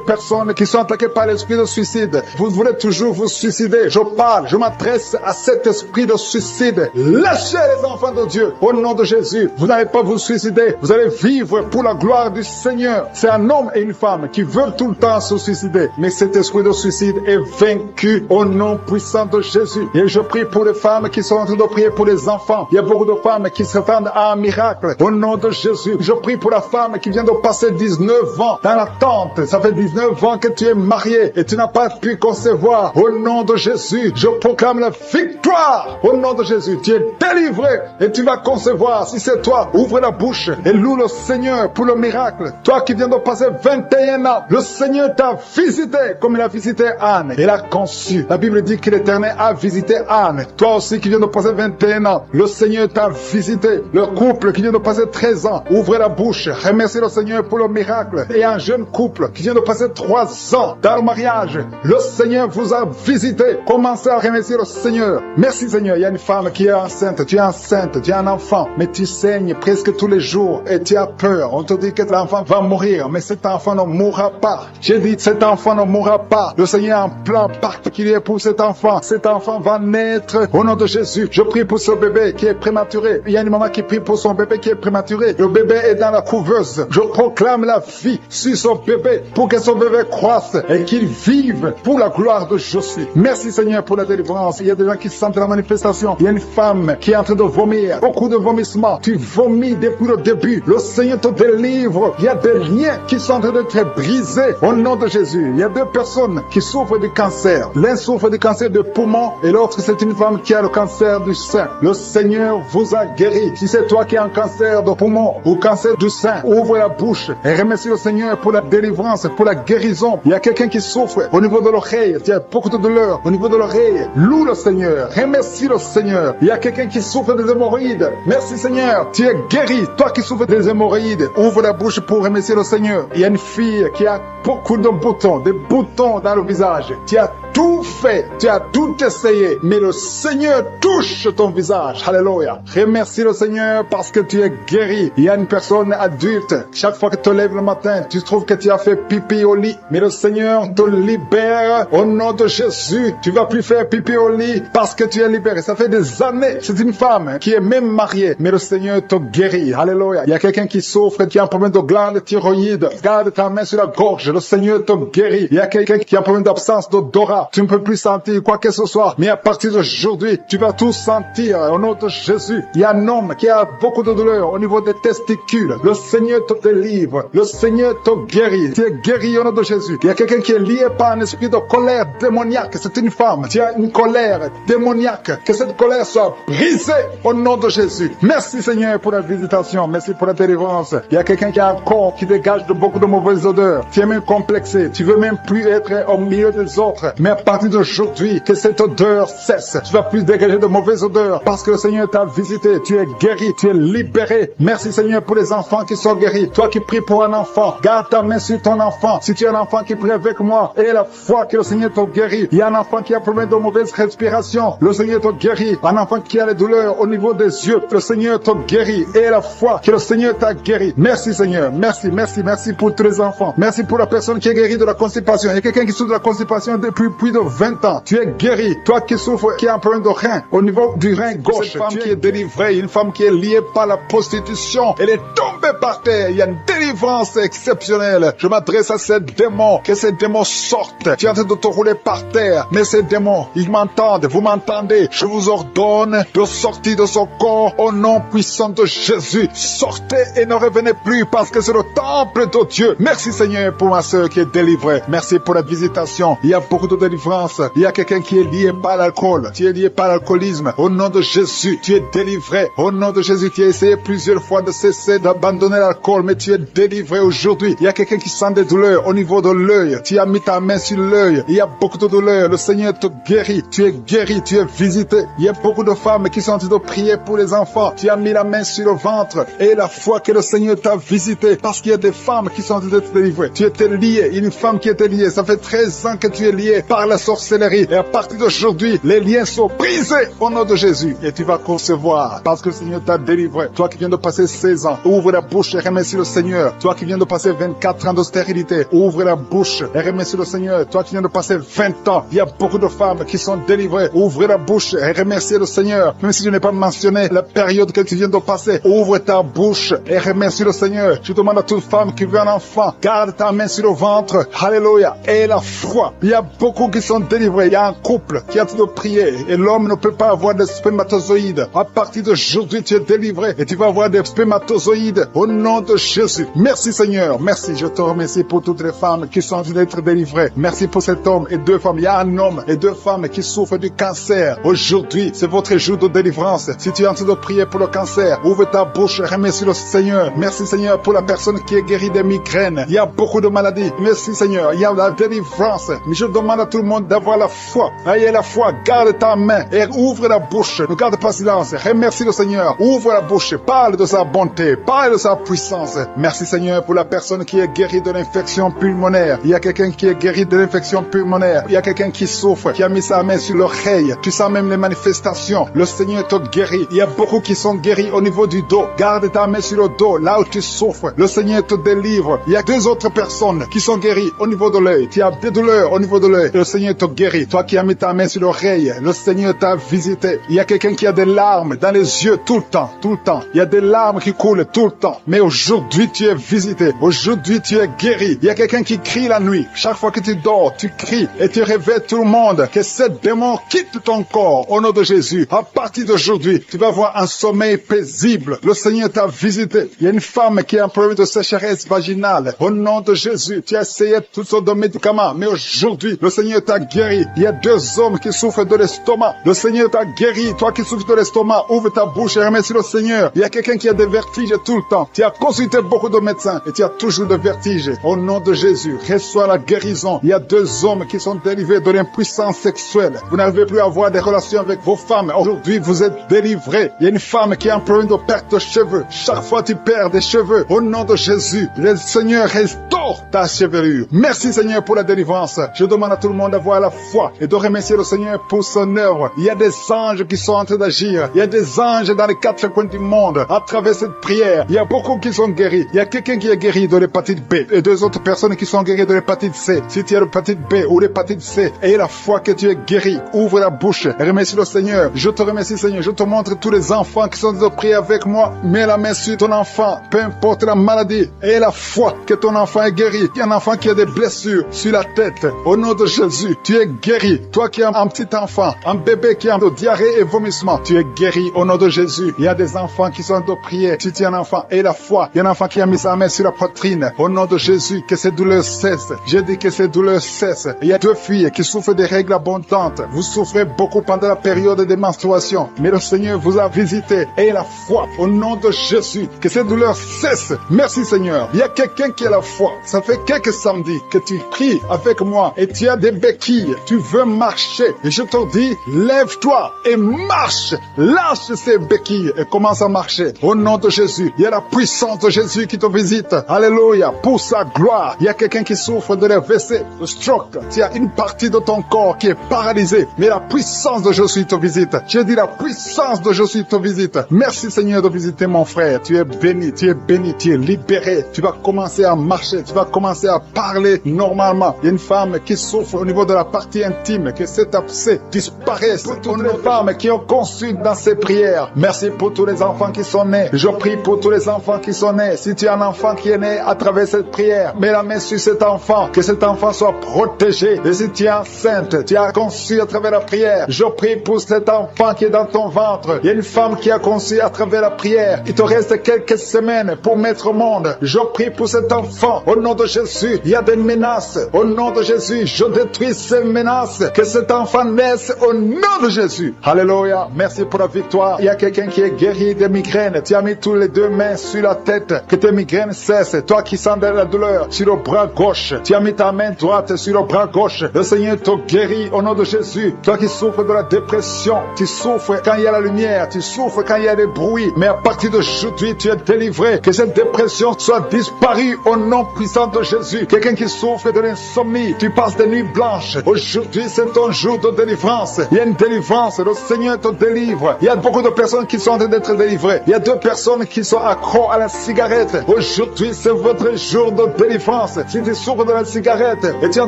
personnes qui sont attaquées par l'esprit de suicide. Vous voulez toujours vous suicider. Je parle. Je m'adresse à cet esprit de suicide. Lâchez les enfants de Dieu. Au nom de Jésus. Vous n'allez pas vous suicider. Vous allez vivre pour la gloire du Seigneur. C'est un homme et une femme qui veulent tout le temps se suicider. Mais cet esprit de suicide est vaincu au nom puissant de Jésus. Et je prie pour les femmes qui sont en train de prier pour les enfants. Il y a beaucoup de femmes qui s'attendent à un miracle. Au nom de Jésus. Je prie pour la femme qui vient de passer 19 ans dans l'attente. Ça fait 19 ans que tu es marié et tu n'as pas pu concevoir. Au nom de Jésus, je proclame la victoire. Au nom de Jésus, tu es délivré et tu vas concevoir. Si c'est toi, ouvre la bouche et loue le Seigneur pour le miracle. Toi qui viens de passer 21 ans, le Seigneur t'a visité comme il a visité Anne. Il a conçu. La Bible dit que l'Éternel a visité Anne. Toi aussi qui viens de passer 21 ans, le Seigneur t'a visité. Le couple qui vient de passer 13 ans, ouvrez la bouche. Remercie le Seigneur pour le miracle. Et un jeune couple qui vient de passer 3 ans dans le mariage, le Seigneur vous a visité. Commencez à remercier le Seigneur. Merci Seigneur. Il y a une femme qui est enceinte. Tu es enceinte, tu as un enfant, mais tu saignes presque tous les jours et tu as peur. On te dit que l'enfant va mourir, mais cet enfant ne mourra pas. J'ai dit cet enfant ne mourra pas. Le Seigneur a un plan particulier pour cet enfant. Cet enfant va naître au nom de Jésus. Je prie pour ce bébé qui est prématuré. Il y a une maman qui prie pour son bébé qui est prématuré. Le bébé est dans la couveuse. Je proclame la vie sur son bébé pour que son bébé croisse et qu'il vive pour la gloire de Jésus. Merci Seigneur pour la délivrance. Il y a des gens qui sentent la manifestation. Il y a une femme qui est en train de vomir. Beaucoup de vomissements. Tu vomis depuis le début. Le Seigneur te délivre. Il y a des liens qui sont en train d'être brisés au nom de Jésus. Il y a 2 personnes qui souffrent du cancer. L'un souffre du cancer de poumon et l'autre c'est une femme qui a le cancer du sein. Le Seigneur vous a guéri. Si c'est toi qui as un cancer de poumon ou cancer du sein, ouvre la bouche et remercie le Seigneur pour la délivrance, pour la guérison. Il y a quelqu'un qui souffre au niveau de l'oreille. Il y a beaucoup de douleur au niveau de l'oreille. Loue le Seigneur. Remercie le Seigneur. Il y a quelqu'un qui souffre des hémorroïdes. Merci Seigneur. Tu es guéri. Toi qui souffres des hémorroïdes, ouvre la bouche pour remercier le Seigneur. Il y a une fille qui a beaucoup de boutons, des boutons dans le visage. Tu as tout fait, tu as tout essayé, mais le Seigneur touche ton visage. Alléluia. Remercie le Seigneur parce que tu es guéri. Il y a une personne adulte, chaque fois que tu te lèves le matin, tu trouves que tu as fait pipi au lit, mais le Seigneur te libère au nom de Jésus. Tu vas plus faire pipi au lit parce que tu es libéré. Ça fait des années. C'est une femme qui est même mariée, mais le Seigneur te guérit. Alléluia. Il y a quelqu'un qui souffre, qui a un problème de glande thyroïde. Garde ta main sur la gorge. Le Seigneur te guérit. Il y a quelqu'un qui a un problème d'absence d'odorat. Tu ne peux plus sentir quoi que ce soit. Mais à partir d'aujourd'hui, tu vas tout sentir au nom de Jésus. Il y a un homme qui a beaucoup de douleur au niveau des testicules. Le Seigneur te délivre. Le Seigneur te guérit. Tu es guéri au nom de Jésus. Il y a quelqu'un qui est lié par un esprit de colère démoniaque. C'est une femme. Tu as une colère démoniaque. Que cette colère soit brisée au nom de Jésus. Merci Seigneur pour la visitation. Merci pour la délivrance. Il y a quelqu'un qui a un corps qui dégage de beaucoup de mauvaises odeurs. Tu es même complexé. Tu veux même plus être au milieu des autres. Mais à partir d'aujourd'hui, que cette odeur cesse. Tu vas plus dégager de mauvaises odeurs parce que le Seigneur t'a visité. Tu es guéri. Tu es libéré. Merci Seigneur pour les enfants qui sont guéris. Toi qui pries pour un enfant, garde ta main sur ton enfant. Si tu es un enfant qui prie avec moi et la foi que le Seigneur te guérit. Il y a un enfant qui a problème de mauvaise respiration. Le Seigneur te guérit. Un enfant qui a les douleurs au niveau des yeux. Le Seigneur te guérit. Et la foi que le Seigneur t'a guéri. Merci Seigneur. Merci, merci, merci pour tous les enfants. Merci pour la personne qui est guérie de la constipation. Il y a quelqu'un qui souffre de la constipation depuis plus de 20 ans. Tu es guéri. Toi qui souffres, qui a un problème de rein, au niveau du rein gauche. Cette femme qui est délivrée, une femme qui est liée par la prostitution. Elle est tombée par terre. Il y a une délivrance exceptionnelle. Je m'adresse à ces démons. Que ces démons sortent. Tu es en train de te rouler par terre. Mais ces démons, ils m'entendent. Vous m'entendez. Je vous ordonne de sortir de son corps au nom puissant de Jésus. Sortez et ne revenez plus parce que c'est le temple de Dieu. Merci Seigneur pour ma soeur qui est délivrée. Merci pour la visitation. Il y a beaucoup de délivrance. Il y a quelqu'un qui est lié par l'alcool. Tu es lié par l'alcoolisme. Au nom de Jésus, tu es délivré. Au nom de Jésus, tu as essayé plusieurs fois de cesser d'abandonner abandonné l'alcool, mais tu es délivré aujourd'hui. Il y a quelqu'un qui sent des douleurs au niveau de l'œil. Tu as mis ta main sur l'œil. Il y a beaucoup de douleurs. Le Seigneur te guérit. Tu es guéri, tu es visité. Il y a beaucoup de femmes qui sont en train de prier pour les enfants. Tu as mis la main sur le ventre et la foi que le Seigneur t'a visité, parce qu'il y a des femmes qui sont en train d'être délivrées. Tu étais lié. Une femme qui était liée. Ça fait 13 ans que tu es lié par la sorcellerie. Et à partir d'aujourd'hui, les liens sont brisés au nom de Jésus. Et tu vas concevoir parce que le Seigneur t'a délivré. Toi qui viens de passer 16 ans, ouvre la bouche et remercie le Seigneur. Toi qui viens de passer 24 ans de stérilité, ouvre la bouche et remercie le Seigneur. Toi qui viens de passer 20 ans, il y a beaucoup de femmes qui sont délivrées. Ouvre la bouche et remercie le Seigneur. Même si je n'ai pas mentionné la période que tu viens de passer, ouvre ta bouche et remercie le Seigneur. Je demande à toute femme qui veut un enfant, garde ta main sur le ventre. Alléluia. Et la foi. Il y a beaucoup qui sont délivrés. Il y a un couple qui a tout de prier et l'homme ne peut pas avoir de spermatozoïdes. À partir d'aujourd'hui, tu es délivré et tu vas avoir des spermatozoïdes au nom de Jésus. Merci Seigneur. Merci. Je te remercie pour toutes les femmes qui sont en train d'être délivrées. Merci pour cet homme et deux femmes. Il y a un homme et deux femmes qui souffrent du cancer. Aujourd'hui, c'est votre jour de délivrance. Si tu es en train de prier pour le cancer, ouvre ta bouche et remercie le Seigneur. Merci Seigneur pour la personne qui est guérie des migraines. Il y a beaucoup de maladies. Merci Seigneur. Il y a la délivrance. Mais je demande à tout le monde d'avoir la foi. Ayez la foi. Garde ta main et ouvre la bouche. Ne garde pas silence. Remercie le Seigneur. Ouvre la bouche. Parle de sa bonté. Parle de sa puissance. Merci Seigneur pour la personne qui est guérie de l'infection pulmonaire. Il y a quelqu'un qui est guéri de l'infection pulmonaire. Il y a quelqu'un qui souffre, qui a mis sa main sur l'oreille. Tu sens même les manifestations. Le Seigneur te guérit. Il y a beaucoup qui sont guéris au niveau du dos. Garde ta main sur le dos, là où tu souffres. Le Seigneur te délivre. Il y a deux autres personnes qui sont guéries au niveau de l'œil. Tu as des douleurs au niveau de l'œil. Le Seigneur te guérit. Toi qui as mis ta main sur l'oreille, le Seigneur t'a visité. Il y a quelqu'un qui a des larmes dans les yeux tout le temps, tout le temps. Il y a des larmes qui coulent tout le temps. Mais aujourd'hui, tu es visité. Aujourd'hui, tu es guéri. Il y a quelqu'un qui crie la nuit. Chaque fois que tu dors, tu cries et tu réveilles tout le monde. Que ce démon quitte ton corps au nom de Jésus. À partir d'aujourd'hui, tu vas avoir un sommeil paisible. Le Seigneur t'a visité. Il y a une femme qui a un problème de sécheresse vaginale. Au nom de Jésus, tu as essayé toutes sortes de médicaments. Mais aujourd'hui, le Seigneur t'a guéri. Il y a deux hommes qui souffrent de l'estomac. Le Seigneur t'a guéri. Toi qui souffres de l'estomac, ouvre ta bouche et remercie le Seigneur. Il y a quelqu'un qui a des vertiges tout le temps. Tu as consulté beaucoup de médecins et tu as toujours des vertiges. Au nom de Jésus, reçois la guérison. Il y a deux hommes qui sont délivrés de l'impuissance sexuelle. Vous n'arrivez plus à avoir des relations avec vos femmes. Aujourd'hui, vous êtes délivrés. Il y a une femme qui a un problème de perte de cheveux. Chaque fois tu perds des cheveux. Au nom de Jésus, le Seigneur restaure ta chevelure. Merci Seigneur pour la délivrance. Je demande à tout le monde d'avoir la foi et de remercier le Seigneur pour son œuvre. Il y a des anges qui sont en train d'agir. Il y a des anges dans les quatre coins du monde. À travers cette prière, il y a beaucoup qui sont guéris. Il y a quelqu'un qui est guéri de l'hépatite B et deux autres personnes qui sont guéries de l'hépatite C. Si tu as l'hépatite B ou l'hépatite C, aie la foi que tu es guéri. Ouvre la bouche et remercie le Seigneur. Je te remercie Seigneur. Je te montre tous les enfants qui sont de prier avec moi. Mets la main sur ton enfant, peu importe la maladie. Aie la foi que ton enfant est guéri. Il y a un enfant qui a des blessures sur la tête. Au nom de Jésus, tu es guéri. Toi qui as un petit enfant, un bébé qui a de diarrhée et vomissement, tu es guéri au nom de Jésus. Il y a des enfants qui sont de prier. Si tu es un enfant, aie la foi. Il y a un enfant qui a mis sa main sur la poitrine. Au nom de Jésus, que ces douleurs cessent. Je dis que ces douleurs cessent. Il y a deux filles qui souffrent des règles abondantes. Vous souffrez beaucoup pendant la période des menstruations. Mais le Seigneur vous a visité. Ayez la foi au nom de Jésus. Que ces douleurs cessent. Merci Seigneur. Il y a quelqu'un qui a la foi. Ça fait quelques samedis que tu pries avec moi et tu as des béquilles. Tu veux marcher. Et je te dis, lève-toi et marche. Lâche ces béquilles et commence à marcher. Au nom de Jésus. Il y a la puissance de Jésus qui te visite. Alléluia. Pour sa gloire. Il y a quelqu'un qui souffre de l'AVC, de stroke. Tu as une partie de ton corps qui est paralysée. Mais la puissance de Jésus te visite. Je dis la puissance de Jésus te visite. Merci Seigneur de visiter mon frère. Tu es béni, tu es béni, tu es libéré. Tu vas commencer à marcher. Tu vas commencer à parler normalement. Il y a une femme qui souffre au niveau de la partie intime. Que cet abcès disparaisse. Pour toutes les femmes qui ont conçu dans ces prières. Merci pour tous les enfants qui sont nés. Je prie pour tous les enfants qui sont nés. Si tu as un enfant qui est né à travers cette prière, mets la main sur cet enfant. Que cet enfant soit protégé. Et si tu es enceinte, tu as conçu à travers la prière. Je prie pour cet enfant qui est dans ton ventre. Il y a une femme qui a conçu à travers la prière. Il te reste quelques semaines pour mettre au monde. Je prie pour cet enfant. Au nom de Jésus, il y a des menaces. Au nom de Jésus, je détruis ces menaces. Que cet enfant naisse au nom de Jésus. Alléluia. Merci pour la victoire. Il y a quelqu'un qui est guéri de migraines. Tu as mis tous les deux mains sur la tête, que tes migraines cessent. Toi qui sens de la douleur sur le bras gauche, tu as mis ta main droite sur le bras gauche. Le Seigneur te guérit au nom de Jésus. Toi qui souffres de la dépression, tu souffres quand il y a la lumière, tu souffres quand il y a des bruits, mais à partir d'aujourd'hui, tu es délivré. Que cette dépression soit disparue au nom puissant de Jésus. Quelqu'un qui souffre de l'insomnie, tu passes des nuits blanches. Aujourd'hui, c'est ton jour de délivrance. Il y a une délivrance. Le Seigneur te délivre. Il y a beaucoup de personnes qui sont en train d'être délivrées. Il y a 2 personnes qui sont accros à la cigarette. Aujourd'hui, c'est votre jour de délivrance. Si tu souffres de la cigarette et tu es en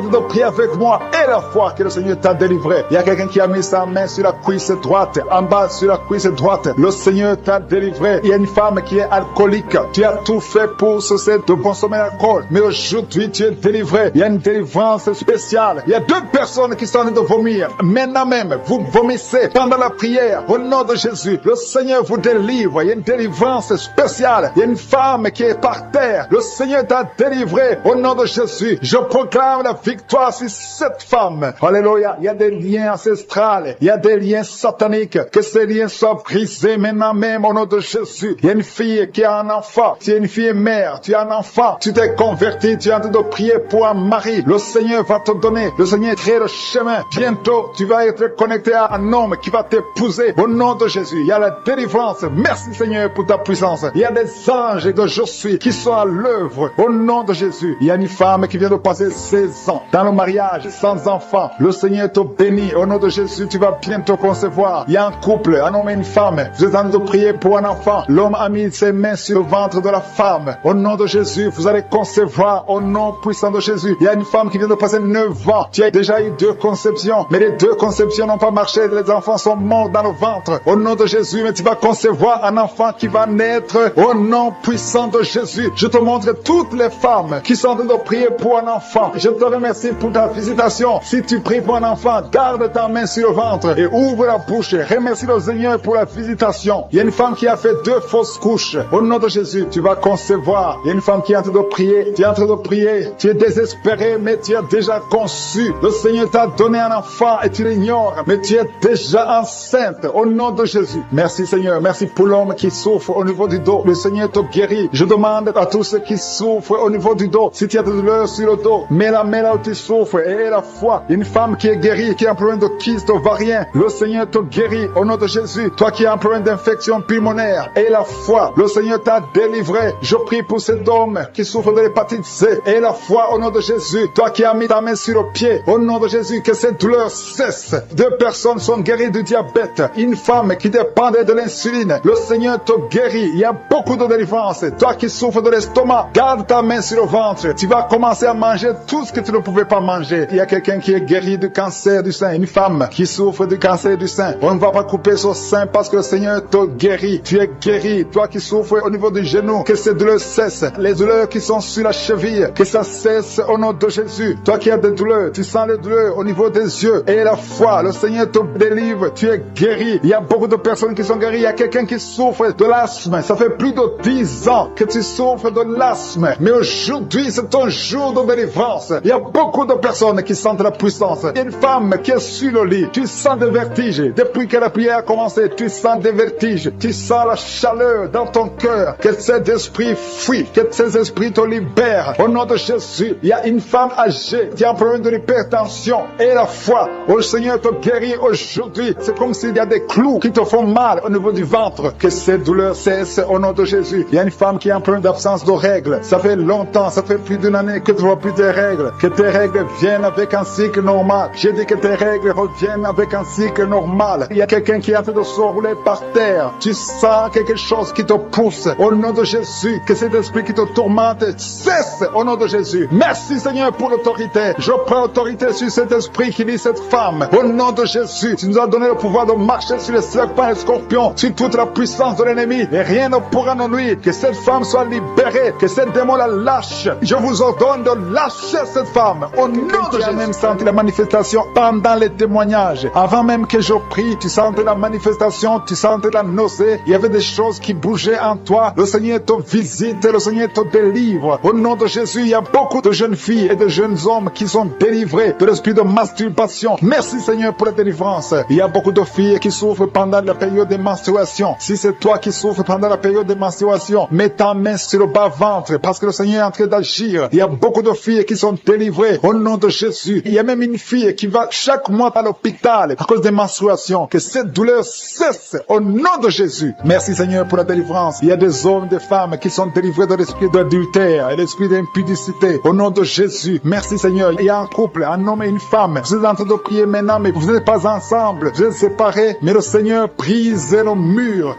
train de prier avec moi, et la foi que le Seigneur t'a délivré. Il y a quelqu'un qui a mis sa main sur la cuisse droite, en bas sur la cuisse droite. Le Seigneur t'a délivré. Il y a une femme qui est alcoolique. Tu as tout fait pour cesser de consommer l'alcool. Mais aujourd'hui, tu es délivré. Il y a une délivrance spéciale. Il y a 2 personnes qui sont en train de vomir. Maintenant même, vous vomissez pendant la prière. Au nom de Jésus, le Seigneur vous délivre. Il y a une délivrance spéciale. Il y a une femme qui est par terre. Le Seigneur t'a délivré. Au nom de Jésus, je proclame la victoire sur cette femme. Alléluia. Il y a des liens ancestrales. Il y a des liens sataniques. Que ces liens soient brisés maintenant même au nom de Jésus. Il y a une fille qui a un enfant. Tu es une fille mère. Tu as un enfant. Tu t'es converti. Tu es en train de prier pour un mari. Le Seigneur va te donner. Le Seigneur crée le chemin. Bientôt, tu vas être connecté à un homme qui va t'épouser. Au nom de Jésus, il y a la délivrance. Merci Seigneur pour ta puissance. Il y a des anges de je suis qui sont à l'œuvre. Au nom de Jésus, il y a une femme qui vient de passer 16 ans dans le mariage sans enfant. Le Seigneur te bénit. Au nom de Jésus, tu vas bientôt concevoir. Il y a un couple, un homme et une femme. Vous êtes en train de prier pour un enfant. L'homme a mis ses mains sur le ventre de la femme. Au nom de Jésus, vous allez concevoir au nom puissant de Jésus. Il y a une femme qui vient de passer 9 ans. Tu as déjà eu 2 conceptions, mais les 2 conceptions n'ont pas marché. Les enfants sont morts dans le ventre. Au nom de Jésus, mais tu vas concevoir un enfant qui va naître au nom puissant de Jésus. Je te montre toutes les femmes qui sont en train de prier pour un enfant. Je te remercie pour ta visitation. Si tu pries pour un enfant, garde ta main sur le ventre et ouvre la bouche. Remercie le Seigneur pour la visitation. Il y a une femme qui a fait 2 fausses couches. Au nom de Jésus, tu vas concevoir. Il y a une femme qui est en train de prier. Tu es en train de prier. Tu es désespéré, mais tu as déjà conçu. Le Seigneur t'a donné un enfant et tu l'ignores, mais tu es déjà enceinte. Au nom de Jésus. Merci Seigneur. Merci pour l'homme qui souffre au niveau du dos. Le Seigneur te guérit. Je demande à tous ceux qui souffrent au niveau du dos, si tu as de douleur sur le dos, mets la main là où tu souffres et aie la foi. Une femme qui est guérie, qui a un problème de kyste ovarien, le Seigneur te guérit au nom de Jésus. Toi qui as un problème d'infection pulmonaire, aie la foi. Le Seigneur t'a délivré. Je prie pour cet homme qui souffre de l'hépatite C. Aie la foi au nom de Jésus. Toi qui as mis ta main sur le pied, au nom de Jésus, que cette douleur cesse. 2 personnes sont guéries du diabète. Une femme qui dépendait de l'insuline. Le Seigneur te guérit. Il y a beaucoup de délivrance. Toi qui souffres de l'estomac, garde ta main sur le ventre. Tu vas commencer à manger tout ce que tu ne pouvais pas manger. Il y a quelqu'un qui est guéri du cancer du sein. Une femme qui souffre du cancer du sein. On ne va pas couper son sein parce que le Seigneur te guérit. Tu es guéri. Toi qui souffres au niveau du genou, que ces douleurs cessent. Les douleurs qui sont sur la cheville, que ça cesse au nom de Jésus. Toi qui as des douleurs, tu sens les douleurs au niveau des yeux. Et la foi, le Seigneur te délivre. Tu es guéri. Il y a beaucoup de personnes qui sont guéries. Il y a quelqu'un qui souffre de l'asthme. Ça fait plus de 10 ans que tu souffres de l'asthme. Mais aujourd'hui, c'est ton jour de délivrance. Il y a beaucoup de personnes qui sentent la puissance. Il y a une femme qui est sur le lit. Tu sens des vertiges. Depuis que la prière a commencé, tu sens des vertiges. Tu sens la chaleur dans ton cœur. Que cet esprit fuit. Que ces esprits te libèrent. Au nom de Jésus, il y a une femme âgée qui a un problème de l'hypertension. Et la foi, le Seigneur te guérit aujourd'hui. C'est comme s'il y a des clous qui te font mal au niveau du ventre. Que ces douleurs cessent au nom de Jésus. Il y a une femme qui a un problème d'absence de règles. Ça fait longtemps, ça fait plus d'une année que tu vois plus tes règles. Que tes règles viennent avec un cycle normal. J'ai dit que tes règles reviennent avec un cycle normal. Il y a quelqu'un qui est en train de se rouler par terre. Tu sens quelque chose qui te pousse. Au nom de Jésus, que cet esprit qui te tourmente cesse au nom de Jésus. Merci Seigneur pour l'autorité. Je prends autorité sur cet esprit qui lit cette femme. Au nom de Jésus, tu nous as donné le pouvoir de marcher sur les serpents et les scorpions, sur toute la puissance de l'ennemi. Et rien ne pourra nous nuire. Que cette femme soit libérée. Que cette démon la lâche. Je vous ordonne de lâcher cette femme. Au nom de Jésus. Tu as même senti la manifestation pendant les témoignages. Avant même que je prie, tu sentais la manifestation, tu sentais la nausée. Il y avait des choses qui bougeaient en toi. Le Seigneur te visite, le Seigneur te délivre. Au nom de Jésus, il y a beaucoup de jeunes filles et de jeunes hommes qui sont délivrés de l'esprit de masturbation. Merci Seigneur pour la délivrance. Il y a beaucoup de filles qui souffrent pendant la période de menstruation. Si c'est toi qui souffres pendant la période de menstruation, menstruation, mets ta main sur le bas-ventre parce que le Seigneur est en train d'agir. Il y a beaucoup de filles qui sont délivrées au nom de Jésus. Il y a même une fille qui va chaque mois à l'hôpital à cause des menstruations. Que cette douleur cesse au nom de Jésus. Merci Seigneur pour la délivrance. Il y a des hommes, des femmes qui sont délivrés de l'esprit d'adultère et l'esprit d'impudicité au nom de Jésus. Merci Seigneur. Il y a un couple, un homme et une femme. Vous êtes en train de prier maintenant, mais vous n'êtes pas ensemble. Vous êtes séparés, mais le Seigneur brise le mur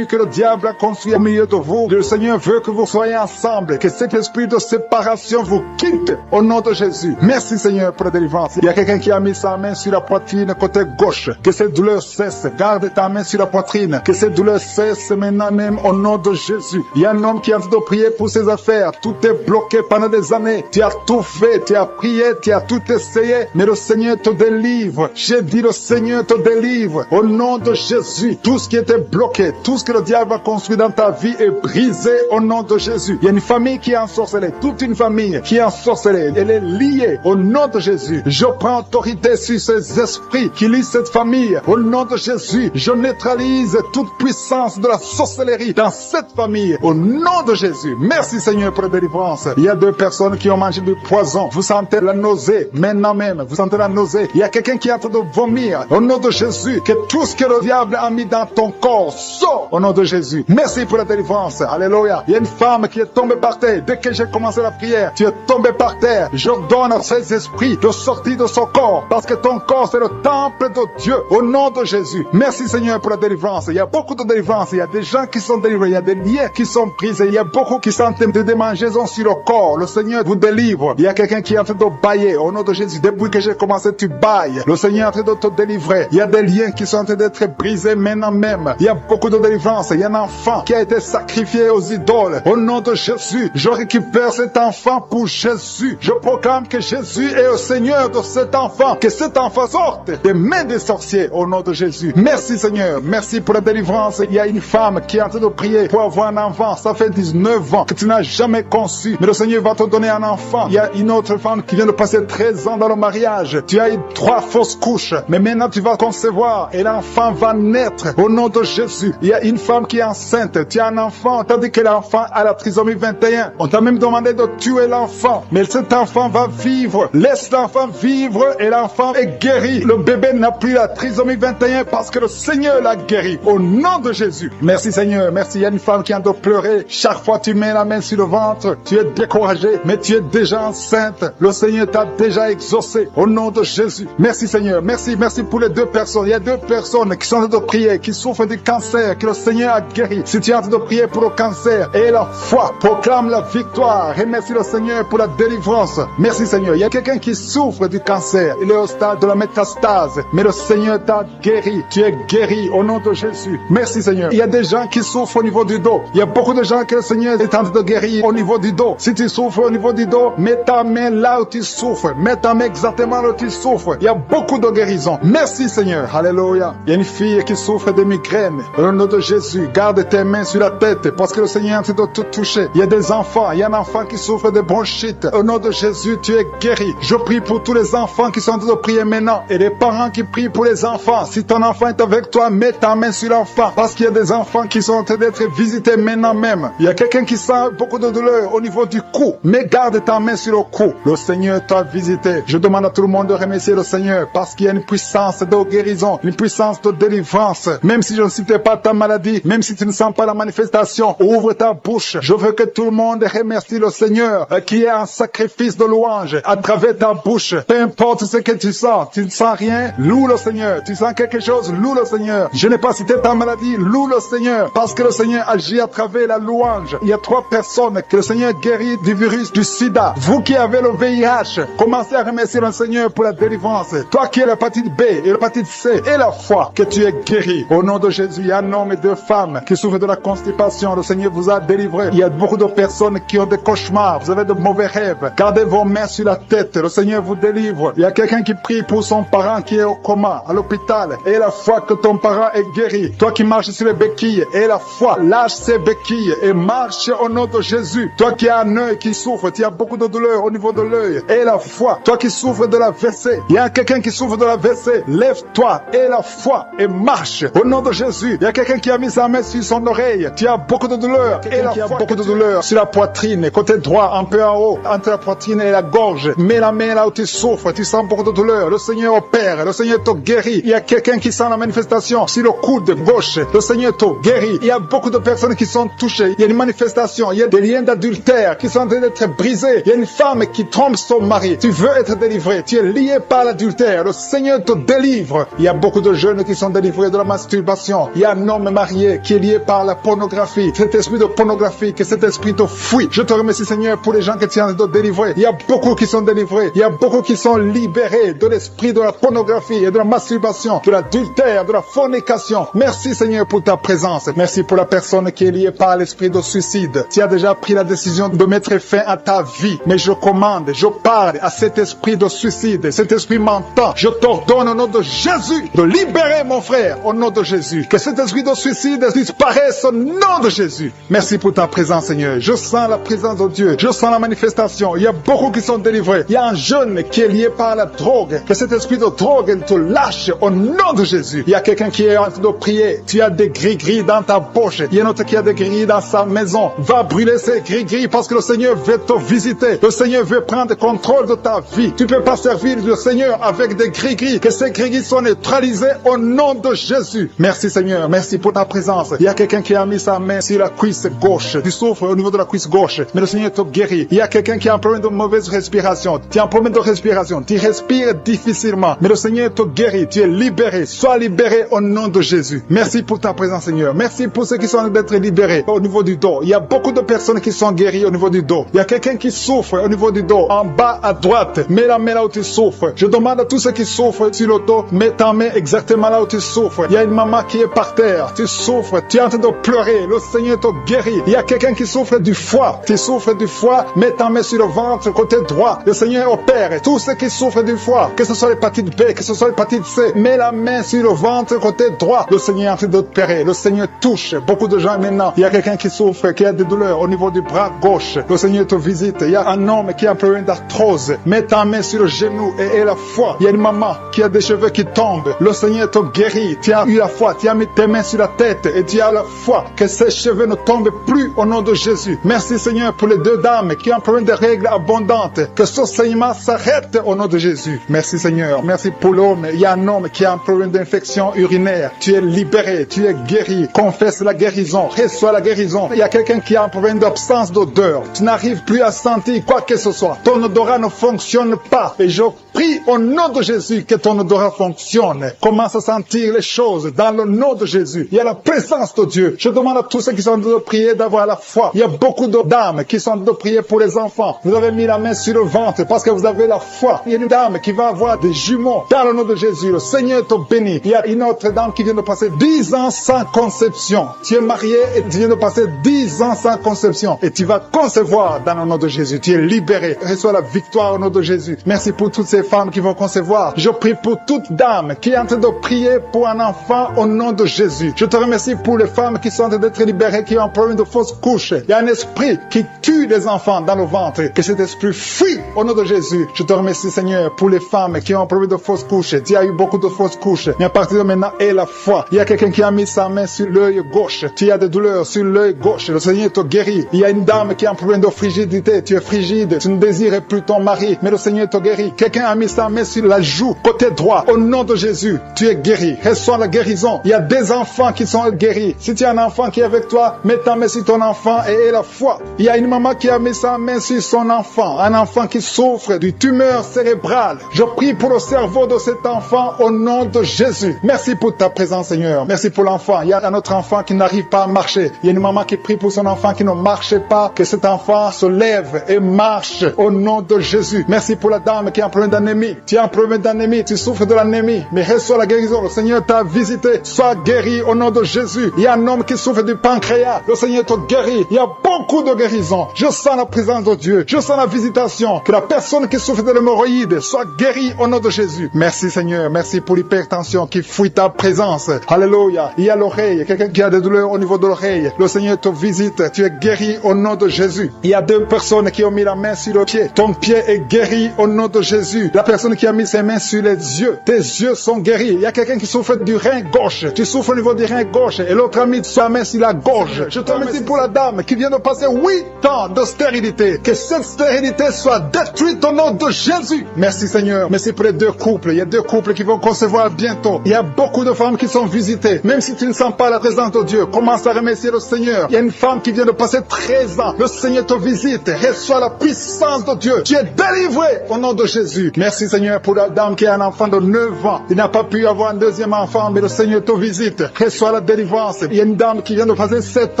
que le diable a construit au milieu de vous. Le Seigneur veut que vous soyez ensemble, que cet esprit de séparation vous quitte au nom de Jésus. Merci Seigneur pour la délivrance. Il y a quelqu'un qui a mis sa main sur la poitrine côté gauche. Que cette douleur cesse. Garde ta main sur la poitrine. Que cette douleur cesse maintenant même au nom de Jésus. Il y a un homme qui est en train de prier pour ses affaires. Tout est bloqué pendant des années. Tu as tout fait, tu as prié, tu as tout essayé, mais le Seigneur te délivre. J'ai dit le Seigneur te délivre au nom de Jésus. Tout ce qui était bloqué, tout ce que le diable a construit dans ta vie est brisé au nom de Jésus. Il y a une famille qui est ensorcelée, toute une famille qui est ensorcelée. Elle est liée au nom de Jésus. Je prends autorité sur ces esprits qui lient cette famille. Au nom de Jésus, je neutralise toute puissance de la sorcellerie dans cette famille. Au nom de Jésus. Merci Seigneur pour la délivrance. Il y a deux personnes qui ont mangé du poison. Vous sentez la nausée maintenant même. Vous sentez la nausée. Il y a quelqu'un qui est en train de vomir. Au nom de Jésus, que tout ce que le diable a mis dans ton corps sort au nom de Jésus. Merci pour la délivrance. Alléluia. Il y a une femme qui est tombée par terre. Dès que j'ai commencé la prière, tu es tombé par terre. J'ordonne à ces esprits de sortir de son corps parce que ton corps c'est le temple de Dieu. Au nom de Jésus. Merci Seigneur pour la délivrance. Il y a beaucoup de délivrance. Il y a des gens qui sont délivrés. Il y a des liens qui sont brisés. Il y a beaucoup qui sont en train de démangeaisons sur le corps. Le Seigneur vous délivre. Il y a quelqu'un qui est en train de bailler. Au nom de Jésus. Depuis que j'ai commencé, tu bailles. Le Seigneur est en train de te délivrer. Il y a des liens qui sont en train d'être brisés maintenant même. Il y a beaucoup de délivrance. Il y a un enfant qui a été sacrifié aux idoles. Au nom de Jésus, je récupère cet enfant pour Jésus. Je proclame que Jésus est le Seigneur de cet enfant. Que cet enfant sorte des mains des sorciers. Au nom de Jésus. Merci Seigneur. Merci pour la délivrance. Il y a une femme qui est en train de prier pour avoir un enfant. Ça fait 19 ans que tu n'as jamais conçu. Mais le Seigneur va te donner un enfant. Il y a une autre femme qui vient de passer 13 ans dans le mariage. Tu as eu 3 fausses couches. Mais maintenant tu vas concevoir et l'enfant va naître au nom de Jésus. Il y a une femme qui est enceinte. Tu as un enfant. Tandis que l'enfant a la trisomie 21. On t'a même demandé de tuer l'enfant. Mais cet enfant va vivre. Laisse l'enfant vivre et l'enfant est guéri. Le bébé n'a plus la trisomie 21 parce que le Seigneur l'a guéri. Au nom de Jésus. Merci Seigneur. Merci. Il y a une femme qui a de pleurer. Chaque fois tu mets la main sur le ventre, tu es découragé, mais tu es déjà enceinte. Le Seigneur t'a déjà exaucé. Au nom de Jésus. Merci Seigneur. Merci. Merci pour les deux personnes. Il y a deux personnes qui sont en train de prier, qui souffrent du cancer, que le Seigneur a guéri. Si tu es en train de prier pour le cancer et la foi, proclame la victoire. Remercie le Seigneur pour la délivrance. Merci Seigneur. Il y a quelqu'un qui souffre du cancer. Il est au stade de la métastase. Mais le Seigneur t'a guéri. Tu es guéri au nom de Jésus. Merci Seigneur. Il y a des gens qui souffrent au niveau du dos. Il y a beaucoup de gens que le Seigneur est en train de guérir au niveau du dos. Si tu souffres au niveau du dos, mets ta main là où tu souffres. Mets ta main exactement là où tu souffres. Il y a beaucoup de guérisons. Merci Seigneur. Alléluia. Il y a une fille qui souffre de migraines. Au nom de Jésus, garde tes mains sur la tête parce que le Seigneur est en train de te toucher. Il y a des enfants. Il y a un enfant qui souffre de bronchite. Au nom de Jésus, tu es guéri. Je prie pour tous les enfants qui sont en train de prier maintenant et les parents qui prient pour les enfants. Si ton enfant est avec toi, mets ta main sur l'enfant parce qu'il y a des enfants qui sont en train d'être visités maintenant même. Il y a quelqu'un qui sent beaucoup de douleur au niveau du cou. Mais garde ta main sur le cou. Le Seigneur t'a visité. Je demande à tout le monde de remercier le Seigneur parce qu'il y a une puissance de guérison, une puissance de délivrance. Même si je ne citais pas ta maladie, même si tu ne sens pas la manifestation, ouvre ta bouche. Je veux que tout le monde remercie le Seigneur qui est un sacrifice de louange à travers ta bouche. Peu importe ce que tu sens ne sens rien, loue le Seigneur. Tu sens quelque chose, loue le Seigneur. Je n'ai pas cité ta maladie, loue le Seigneur parce que le Seigneur agit à travers la louange. Il y a 3 personnes que le Seigneur guérit du virus du sida. Vous qui avez le VIH, commencez à remercier le Seigneur pour la délivrance. Toi qui as l'hépatite B et l'hépatite C et la foi, que tu es guéri. Au nom de Jésus, il y a un homme et 2 femmes qui souffrent de la constipation. Le Seigneur vous a délivré. Il y a beaucoup de personnes qui ont des cauchemars. Vous avez de mauvais rêves. Gardez vos mains sur la tête. Le Seigneur vous délivre. Il y a quelqu'un qui prie pour son parent qui est au coma, à l'hôpital. Et la foi que ton parent est guéri. Toi qui marches sur les béquilles, et la foi, lâche ces béquilles et marche au nom de Jésus. Toi qui as un œil qui souffre, tu as beaucoup de douleur au niveau de l'œil. Et la foi, toi qui souffres de la WC, il y a quelqu'un qui souffre de la WC, lève-toi et la foi et marche au nom de Jésus. Il y a quelqu'un qui a mis sa main sur son oreille Tu as beaucoup de douleur. Et qui a beaucoup de douleur sur la poitrine, côté droit, un peu en haut, entre la poitrine et la gorge. Mets la main là où tu souffres, tu sens beaucoup de douleur. Le Seigneur opère, le Seigneur te guérit. Il y a quelqu'un qui sent la manifestation sur le coude gauche. Le Seigneur te guérit. Il y a beaucoup de personnes qui sont touchées. Il y a une manifestation. Il y a des liens d'adultère qui sont en train d'être brisés. Il y a une femme qui trompe son mari. Tu veux être délivré. Tu es lié par l'adultère. Le Seigneur te délivre. Il y a beaucoup de jeunes qui sont délivrés de la masturbation. Il y a un homme marié qui est lié par la pornographie. Cet esprit de pornographie, que cet esprit te fuit. Je te remercie, Seigneur, pour les gens que tu es en train de délivrer. Il y a beaucoup qui sont délivrés. Il y a beaucoup qui sont libérés de l'esprit de la pornographie et de la masturbation, de l'adultère, de la fornication. Merci, Seigneur, pour ta présence. Merci pour la personne qui est liée par l'esprit de suicide. Tu as déjà pris la décision de mettre fin à ta vie. Mais je commande, je parle à cet esprit de suicide, cet esprit mentant. Je t'ordonne au nom de Jésus de libérer mon frère au nom de Jésus. Que cet esprit de suicide disparaisse au nom de Jésus. Merci pour ta présence, Seigneur. Je sens la présence de Dieu. Je sens la manifestation. Il y a beaucoup qui sont délivrés. Il y a un jeune qui est lié par la drogue. Que cet esprit de drogue te lâche au nom de Jésus. Il y a quelqu'un qui est en train de prier. Tu as des gris-gris dans ta poche. Il y a un autre qui a des gris dans sa maison. Va brûler ces gris-gris parce que le Seigneur veut te visiter. Le Seigneur veut prendre contrôle de ta vie. Tu ne peux pas servir le Seigneur avec des gris-gris. Que ces gris-gris soient neutralisés au nom de Jésus. Merci, Seigneur. Merci pour ta présence. Il y a quelqu'un qui a mis sa main sur la cuisse gauche. Tu souffres au niveau de la cuisse gauche. Mais le Seigneur te guérit. Il y a quelqu'un qui a un problème de mauvaise respiration. Tu as un problème de respiration. Tu respires difficilement. Mais le Seigneur te guérit. Tu es libéré. Sois libéré au nom de Jésus. Merci pour ta présence, Seigneur. Merci pour ceux qui sont en train d'être libérés au niveau du dos. Il y a beaucoup de personnes qui sont guéries au niveau du dos. Il y a quelqu'un qui souffre au niveau du dos. En bas à droite. Mets la main là où tu souffres. Je demande à tous ceux qui souffrent sur le dos, mets ta main exactement là où tu souffres. Il y a une maman qui est par terre. Tu souffres. Tu es en train de pleurer. Le Seigneur te guérit. Il y a quelqu'un qui souffre du foie. Tu souffres du foie. Mets ta main sur le ventre côté droit. Le Seigneur opère. Tous ceux qui souffrent du foie, que ce soit l'hépatite B, que ce soit l'hépatite C, mets la main sur le ventre côté droit. Le Seigneur est en train d'opérer. Le Seigneur touche beaucoup de gens maintenant. Il y a quelqu'un qui souffre, qui a des douleurs au niveau du bras gauche. Le Seigneur te visite. Il y a un homme qui a un problème d'arthrose. Mets ta main sur le genou et la foi. Il y a une maman qui a des cheveux qui tombent. Le Seigneur te guérit. Tu as eu la foi. Tu as mis tes mains sur la tête et tu as la foi que ces cheveux ne tombent plus au nom de Jésus. Merci, Seigneur, pour les deux dames qui ont un problème de règles abondantes. Que ce saignement s'arrête au nom de Jésus. Merci, Seigneur. Merci pour l'homme. Il y a un homme qui a un problème d'infection urinaire. Tu es libéré. Tu es guéri. Confesse la guérison. Reçois la guérison. Il y a quelqu'un qui a un problème d'absence d'odeur. Tu n'arrives plus à sentir quoi que ce soit. Ton odorat ne fonctionne pas. Et je prie au nom de Jésus que ton odorat fonctionne. Commence à sentir les choses dans le nom de Jésus. Il y a la présence de Dieu. Je demande à tous ceux qui sont de prier d'avoir la foi. Il y a beaucoup de dames qui sont de prier pour les enfants. Vous avez mis la main sur le ventre parce que vous avez la foi. Il y a une dame qui va avoir des jumeaux dans le nom de Jésus. Le Seigneur te bénit. Il y a une autre dame qui vient de passer 10 ans sans conception. Tu es marié et tu viens de passer 10 ans sans conception. Et tu vas concevoir dans le nom de Jésus. Tu es libéré. Reçois la victoire au nom de Jésus. Merci pour toutes ces femmes qui vont concevoir. Je prie pour toute dame qui est en train de prier pour un enfant au nom de Jésus. Je te remercie pour les femmes qui sont en train d'être libérées, qui ont un problème de fausse couche. Il y a un esprit qui tue les enfants dans le ventre. Que cet esprit fuit au nom de Jésus. Je te remercie, Seigneur, pour les femmes qui ont un problème de fausse couche. Tu as eu beaucoup de fausses couches. Mais à partir de maintenant, aie la foi. Il y a quelqu'un qui a mis sa main sur l'œil gauche. Tu as des douleurs sur l'œil gauche. Le Seigneur te guérit. Il y a une dame qui a un problème de frigidité. Tu es frigide. Tu ne désires plus ton mari. Mais le Seigneur te guérit. Quelqu'un a mis sa main sur la joue, côté droit. Au nom de Jésus, tu es guéri. Reçois la guérison. Il y a des enfants qui sont guéris. Si tu as un enfant qui est avec toi, mets ta main sur ton enfant et aie la foi. Il y a une maman qui a mis sa main sur son enfant. Un enfant qui souffre d'une tumeur cérébrale. Je prie pour le cerveau de cet enfant au nom de Jésus. Merci pour ta présence, Seigneur. Merci pour l'enfant. Il y a un autre enfant qui n'arrive pas à marcher. Il y a une maman qui prie pour son enfant qui ne marche pas. Que cet enfant se lève et marche au nom de Jésus. Merci pour la dame qui a un problème d'anémie. Tu as un problème d'anémie. Tu souffres de l'anémie. Mais reçois la guérison. Le Seigneur t'a visité. Sois guéri au nom de Jésus. Il y a un homme qui souffre du pancréas. Le Seigneur te guérit. Il y a beaucoup de guérisons. Je sens la présence de Dieu. Je sens la visitation. Que la personne qui souffre de l'hémorroïde soit guérie au nom de Jésus. Merci, Seigneur. Merci pour l'hypertension qui fuit ta présence. Alléluia. Il y a l'oreille. Quelqu'un qui a des douleurs au niveau de l'oreille. Le Seigneur te visite. Tu es guéri au nom de Jésus. Il y a deux personnes qui ont mis la main sur le pied. Ton pied est guéri au nom de Jésus. La personne qui a mis ses mains sur les yeux. Tes yeux sont guéris. Il y a quelqu'un qui souffre du rein gauche. Tu souffres au niveau du rein gauche. Et l'autre a mis sa main remercie la gorge. Je te remercie pour la dame qui vient de passer 8 ans de stérilité. Que cette stérilité soit détruite au nom de Jésus. Merci Seigneur. Merci pour les 2 couples. Il y a 2 couples qui vont concevoir bientôt. Il y a beaucoup de femmes qui sont visitées. Même si tu ne sens pas la présence de Dieu, commence à remercier le Seigneur. Il y a une femme qui vient de passer 13 ans. Le Seigneur te visite. Reçois la puissance de Dieu. Tu es délivré au nom de Jésus. Merci Seigneur pour la dame qui a un enfant de 9 ans. Il n'a pas pu avoir un deuxième enfant, mais le Seigneur te visite. Reçois la délivrance. Il y a une dame qui vient de passer 7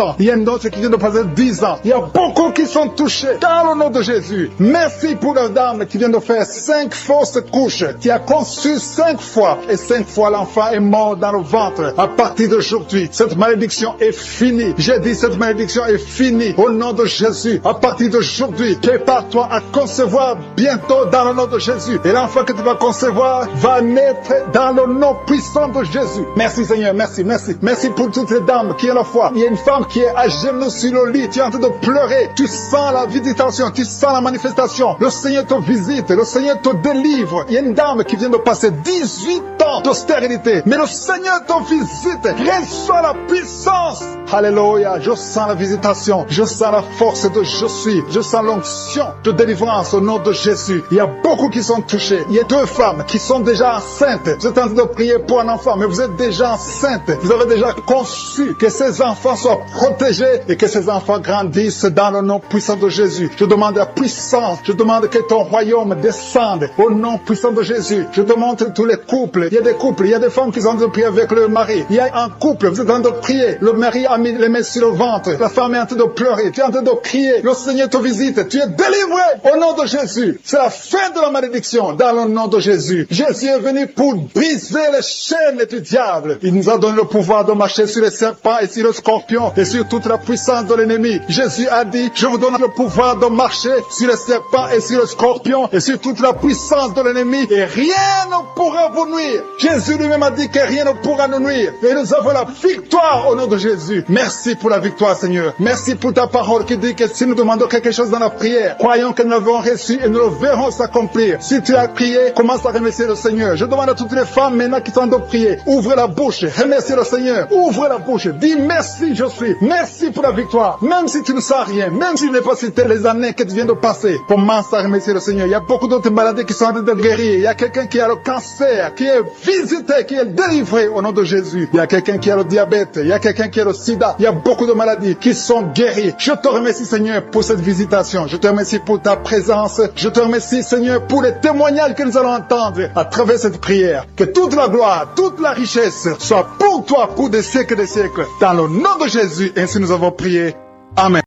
ans. Il y a une autre qui vient de passer 10 ans. Il y a beaucoup qui sont touchés dans le nom de Jésus. Merci pour la dame qui vient de faire 5 fausses couches, qui a conçu 5 fois et 5 fois l'enfant est mort dans le ventre. À partir d'aujourd'hui, cette malédiction est finie. J'ai dit cette malédiction est finie au nom de Jésus. À partir d'aujourd'hui, prépare-toi à concevoir bientôt dans le nom de Jésus. Et l'enfant que tu vas concevoir va naître dans le nom puissant de Jésus. Merci Seigneur, merci, merci. Merci pour toutes les dames qui ont la foi. Il y a une femme qui est à genoux sur le lit, tu es en train de pleurer. Tu sens la visitation, tu sens la manifestation. Le Seigneur te visite, le Seigneur te délivre. Il y a une dame qui vient de passer 18 ans de stérilité. Mais le Seigneur te visite. Reçois la puissance. Alléluia. Je sens la visitation. Je sens la force de je suis. Je sens l'onction de délivrance au nom de Jésus. Il y a beaucoup qui sont touchés. Il y a 2 femmes qui sont déjà enceintes. Vous êtes en train de prier pour un enfant, mais vous êtes déjà enceinte. Vous avez déjà conçu que ces enfants soient protégés et que ces enfants grandissent dans le nom puissant de Jésus. Je demande la puissance. Je demande que ton royaume descende au nom puissant de Jésus. Je demande tous les couples. Il y a des couples, il y a des femmes qui sont en train de prier avec le mari. Il y a un couple, vous êtes en train de prier. Le mari a mis les mains sur le ventre. La femme est en train de pleurer. Tu es en train de crier. Le Seigneur te visite. Tu es délivré au nom de Jésus. C'est la fin de la malédiction dans le nom de Jésus. Jésus est venu pour briser les chaînes du diable. Il nous a donné le pouvoir de marcher sur les serpents et sur les scorpions et sur toute la puissance de l'ennemi. Jésus a dit, je vous donne le pouvoir de marcher sur les serpents et sur les scorpions et sur toute la puissance de l'ennemi et rien ne pourra vous nuire. Jésus lui-même a dit que rien ne pourra nous nuire. Et nous avons la victoire au nom de Jésus. Merci pour la victoire, Seigneur. Merci pour ta parole qui dit que si nous demandons quelque chose dans la prière, croyons que nous l'avons reçu et nous le verrons s'accomplir. Si tu as prié, commence à remercier le Seigneur. Je demande à toutes les femmes maintenant qui sont en train de prier, ouvre la bouche, remercie le Seigneur. Ouvre la bouche, dis merci, je suis. Merci pour la victoire. Même si tu ne sens rien, même si tu n'as pas cité les années que tu viens de passer, commence à remercier le Seigneur. Il y a beaucoup d'autres maladies qui sont en train de guérir. Il y a quelqu'un qui a le cancer, qui est visité, qui est délivré au nom de Jésus. Il y a quelqu'un qui a le diabète, il y a quelqu'un qui a le sida. Il y a beaucoup de maladies qui sont guéries. Je te remercie, Seigneur, pour cette visitation. Je te remercie pour ta présence. Je te remercie, Seigneur, pour les témoignages que nous allons entendre à travers cette prière. Que toute la gloire, toute la richesse soit pour toi, pour des siècles et des siècles. Dans le nom de Jésus, ainsi nous avons prié. Amen.